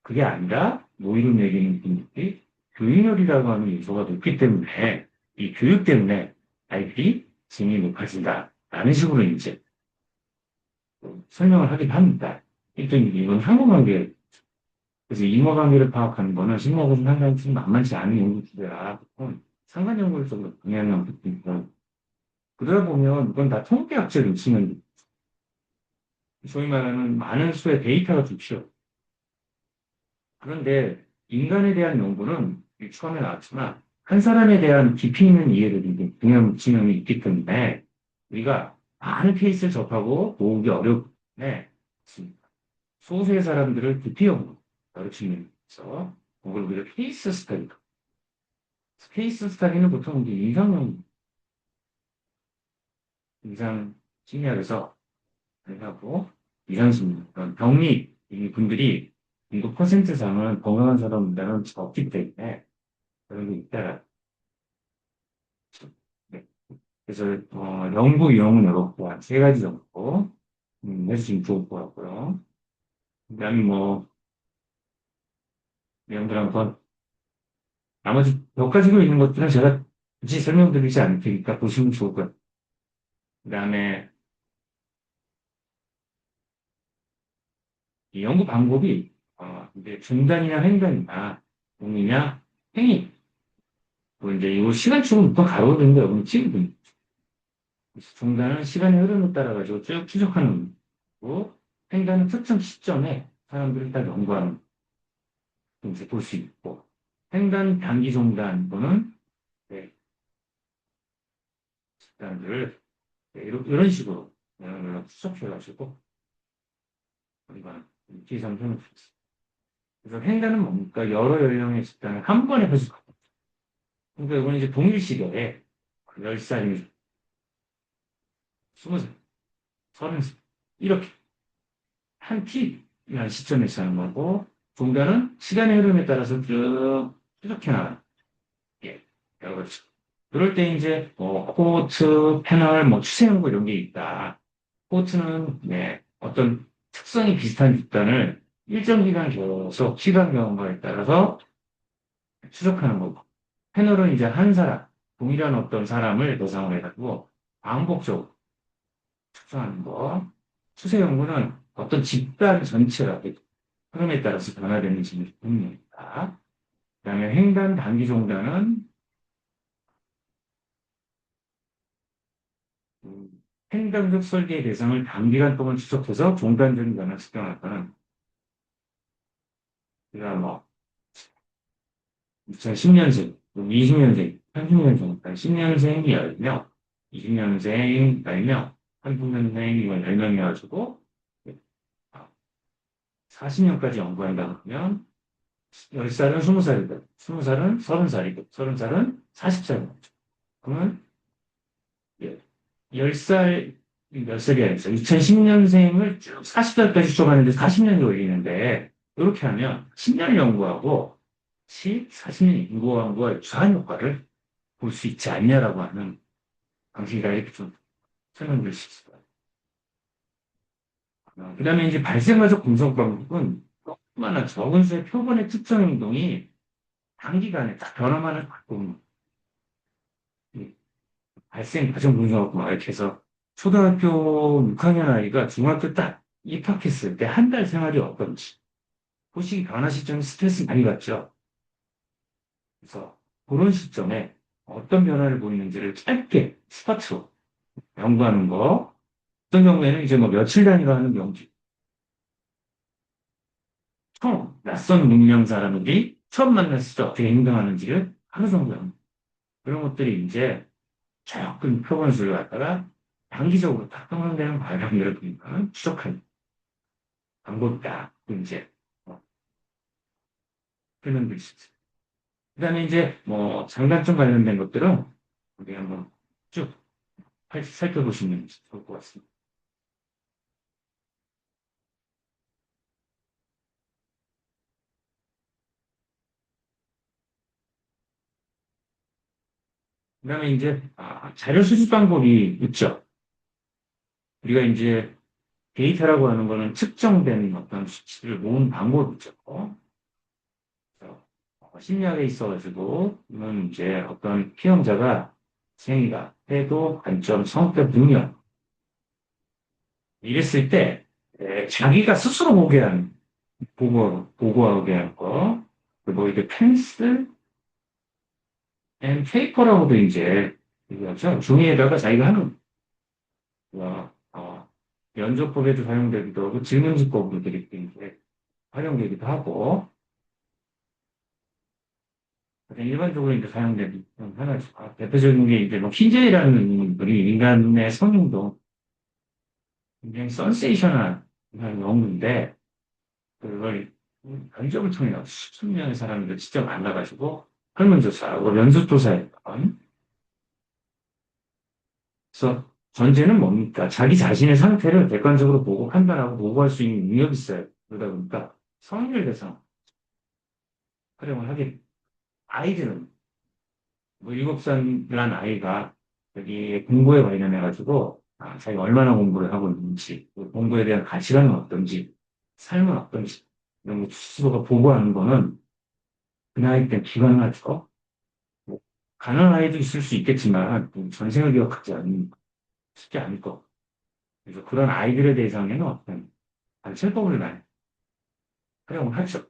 그게 아니라 모유를 먹이는 분들이 교육열이라고 하는 요소가 높기 때문에 이 교육 때문에 아이들이 지능이 높아진다라는 식으로 이제 설명을 하긴 합니다. 일단 이건 상호관계, 그래서 인과관계를 파악하는 거는 심리학에서 상당히 좀 만만치 않은 연구 주제라 보통 상관 연구를 좀 동양형 듣고 그러다 보면 이건 다 통계학적인 측면, 소위 말하는 많은 수의 데이터가 좀 필요. 그런데 인간에 대한 연구는 처음에 나왔지만 한 사람에 대한 깊이 있는 이해를 이제 중요한 측면이 있기 때문에 우리가 많은 케이스를 접하고 모으기 어렵기 때문에 소수의 사람들을 깊이 연구, 여러 측면에서 그걸 우리가 케이스 스터디는 보통 이제 인상 심리학에서 하고 이상심 그런 병리 이 분들이 인구 퍼센트상은 건강한 사람보다는 적기 때문에 그런 게 있다라. 네. 그래서 연구 유형은 이렇고 한 세 가지 정도 해주시면 좋을 것 같고요. 그다음에 뭐 내용들 한번 나머지 몇 가지로 있는 것들은 제가 굳이 설명드리지 않을 테니까 보시면 좋을 것 같아요. 그다음에 이 연구 방법이 이제 중단이나 횡단이나 동이냐 행위 뭐 이제 이 시간축은 또 가로등인데 여기는 찌거든요. 중단은 시간의 흐름에 따라 가지고 쭉 추적하는 거고 횡단은 특정 시점에 사람들이 딱 연구하는 이제 볼 수 있고 횡단 단기 종단 거는 네, 집단들을 네, 이런 식으로 추적해가지고 우리가 기상하는 거죠. 그래서 횡단은 뭡니까? 여러 연령의 집단을 한 번에 해석하고 그러니까 이건 이제 동일 시대에 10살이 20살, 30살 이렇게 한 T라는 시점에서 하는 거고 종단은 시간의 흐름에 따라서 쭉 추적해 나가는 게 그렇죠. 그럴 때 이제 뭐 코호트, 패널, 뭐 추세 연구 이런 게 있다. 코호트는 네, 어떤 특성이 비슷한 집단을 일정 기간 계속 시간 경험에 따라서 추적하는 거고 패널은 이제 한 사람, 동일한 어떤 사람을 대상으로 해가지고 반복적으로 추정하는 거. 추세 연구는 어떤 집단 전체가 흐름에 따라서 변화되는 질문입니다. 그다음에 횡단 단기 종단은 음, 횡단적 설계의 대상을 단기간 동안 추적해서 종단적인 변화를 측정하는 우리가 뭐 2010년생, 20년생, 30년생, 10년생이 10명, 20년생 10명, 30년생이 10명이어가지고 40년까지 연구한다 그러면 10살은 20살이고, 20살은 30살이고, 30살은 40살이고. 그러면 10살, 몇 살이 아니죠. 2010년생을 쭉 40살까지 추적하는데 40년이 걸리는데, 이렇게 하면 10년 연구하고 40년 인구 연구와 유사한 효과를 볼 수 있지 않냐라고 하는 방식이라 이렇게 좀 설명드릴 수 있을 것 같아요. 그 다음에 이제 발생과적 분석 방법은 조그마한 적은 수의 표본의 특정 행동이 단기간에 딱 변화만을 바꾸는 발생 과정 분석하고 막 이렇게 해서 초등학교 6학년 아이가 중학교 딱 입학했을 때 한 달 생활이 어떤지 소식이 변화 시점에 스트레스 많이 받죠. 그래서 그런 시점에 어떤 변화를 보이는지를 짧게 스파트로 연구하는 거. 어떤 경우에는 이제 뭐 며칠 단위로 하는 경우도 처음 낯선 문명 사람들이 처음 만났을 때 어떻게 행동하는지를 하루 정도 연구. 그런 것들이 이제 조금 표본수를 갖다가 단기적으로 딱 형성되는 발견들을 보니까 추적하는. 방법이다. 이제 그런 게 있었어요. 그다음에 이제 뭐 장단점 관련된 것들은 우리 한번 쭉 살펴보시면 좋을 것 같습니다. 그다음에 이제 자료 수집 방법이 있죠. 우리가 이제 데이터라고 하는 거는 측정된 어떤 수치를 모은 방법이죠. 그래서 심리학에 있어가지고 이건 이제 어떤 피험자가 생이가 태도, 관점, 성격, 능력 이랬을 때 자기가 스스로 보게 하는 보고하게 하는 거 그리고 이게 펜슬 앤 페이퍼라고도 이제 얘기하죠. 종이에다가 자기가 하는 면접법에도 사용되기도 하고 질문지법으로 되게 이제 활용되기도 하고 가장 일반적으로 이제 사용되는 하나죠. 대표적인 게 이제 뭐 흰재라는 분이 인간의 성능도 굉장히 센세이셔널한 연구인데 그걸 면접을 통해 수천 명의 사람들을 직접 만나가지고 설문조사하고 면접조사했던 그래서 전제는 뭡니까? 자기 자신의 상태를 객관적으로 보고 판단하고 보고할 수 있는 능력이 있어요. 그러다 보니까 성인을 대상 활용을 하게 아이들은 뭐 7살 난 아이가 여기 공부에 관련해가지고 자기가 얼마나 공부를 하고 있는지 그 공부에 대한 가치관은 어떤지 삶은 어떤지 이런 거 스스로가 보고하는 거는 그 나이 때 불가능하죠. 뭐, 가난한 아이도 있을 수 있겠지만 전생을 기억하지 않는 쉽지 않을 거. 그래서 그런 아이들에 대해서는 어떤 관찰법을 많이 활용을 하죠.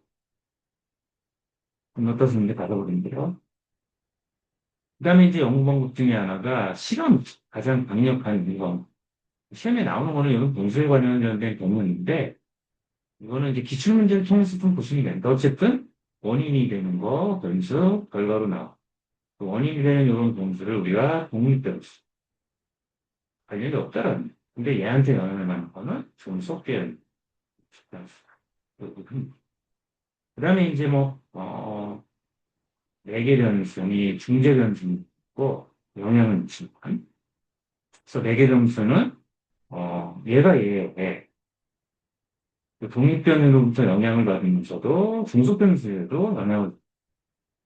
그럼 어떻습니까? 받아보는데요. 그다음에 이제 연구 방법 중에 하나가 실험, 가장 강력한 이거. 시험에 나오는 거는 여기 문서에 관련된 경우인데, 이거는 이제 기출문제를 통해서 좀 보시면 됩니다. 어쨌든, 원인이 되는 거, 변수, 결과로 나와. 그 원인이 되는 이런 변수를 우리가 독립변수, 관련이 없다라는 거예요. 근데 얘한테 영향을 받는 거는 존속변수. 그 다음에 이제 뭐, 매개 변수이 중재 변수고, 영향을 미치는 그래서 매개 변수는, 얘가 얘에 독립변으로부터 영향을 받으면서도 중소변수에도 영향을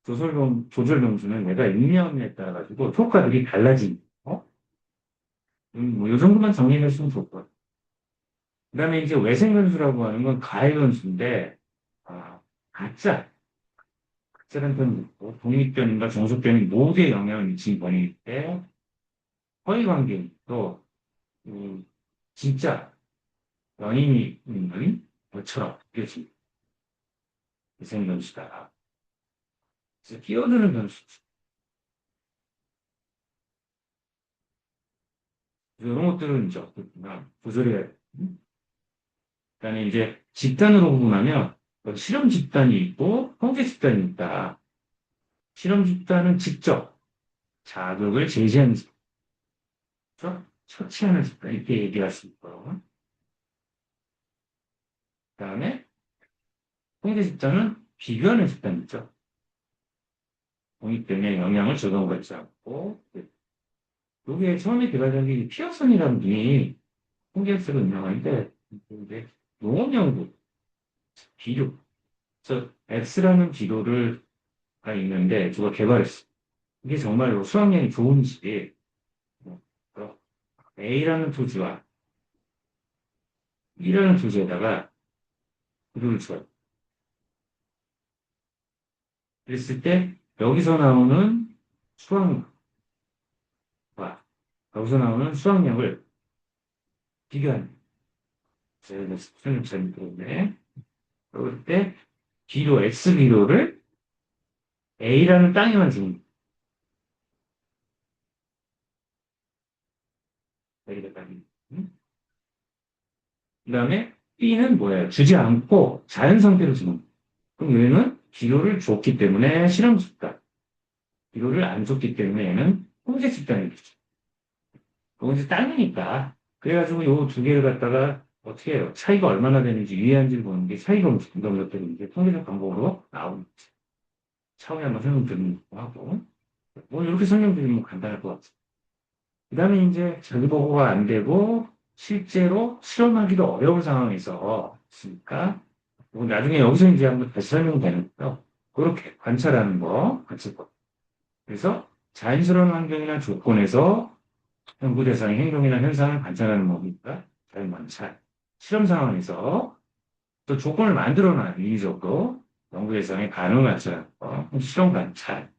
조절 변수는 얘가 있냐에 따라 가지고 효과들이 달라진 거. 뭐이 정도만 정리했으면 좋을 것 같아요. 그다음에 이제 외생 변수라고 하는 건 가해 변수인데 아, 가짜 가짜라는 변이 있고 독립변인과 중소변이 모두에 영향을 미치는 변이일 때 허위 관계도 진짜 연인이 있는 것처럼 느껴집니다. 외생 변수다. 그래서 끼어드는 변수. 이런 것들은 이제 어떻구나. 조절해야 돼. 그다음에 이제 집단으로 구분하면 실험 집단이 있고 통제 집단이 있다. 실험 집단은 직접 자극을 제시하는 집단, 처치하는 집단 이렇게 얘기할 수 있고 그다음에 통제 집단은 비교하는 집단이죠. 독립변에 영향을 적용받지 않고 이게 처음에 개발된 게 피어슨이라는 분이 통계학자로 유명한데 이제 농업 연구 비료 그래서 X라는 비료가 있는데 누가 개발했어. 이게 정말로 수확량이 좋은지 뭐, A라는 토지와 B라는 토지에다가 비료를 줘요. 그랬을 때 여기서 나오는 수확량과 여기서 나오는 수확량을 비교하는 제가 설명 잘못했네. 그럴 때 비료 X 비료를 A라는 땅에만 주는 A가 땅이. 그 다음에 B는 뭐예요? 주지 않고 자연 상태로 주는. 그럼 얘는 비료를 줬기 때문에 실험 집단. 비료를 안 줬기 때문에 얘는 홍제 집단이 되죠. 그건 이제 땅이니까. 그래가지고 요 두 개를 갖다가 어떻게 해요? 차이가 얼마나 되는지 유의한지를 보는 게 차이가 어느 정도 되는지 통계적 방법으로 나오는 거죠. 차후에 한번 설명드리는 거 하고 뭐 이렇게 설명드리면 간단할 것 같아요. 그 다음에 이제 자기 보고가 안 되고 실제로 실험하기도 어려운 상황에서 있으니까 뭐 나중에 여기서 이제 한번 다시 설명되는데요. 그렇게 관찰하는 거, 관찰법. 그래서 자연스러운 환경이나 조건에서 연구 대상의 행동이나 현상을 관찰하는 법이니까 자연 관찰. 실험 상황에서 또 조건을 만들어놔요. 인위적으로 연구 대상의 반응을 관찰하는 거, 실험 관찰.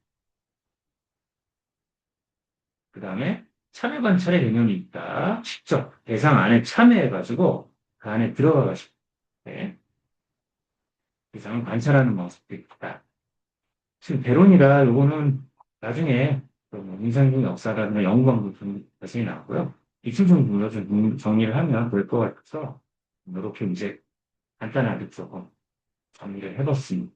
그 다음에 참여 관찰의 개념이 있다. 직접 대상 안에 참여해가지고 그 안에 들어가가지고 네. 대상을 관찰하는 모습도 있다. 지금 배론이라 요거는 나중에 뭐 인상적 역사라든가 연구방도 좀 자세히 나왔고요. 이층 정도 좀 정리를 하면 될 것 같아서 이렇게 이제 간단하게 조금 정리를 해봤습니다.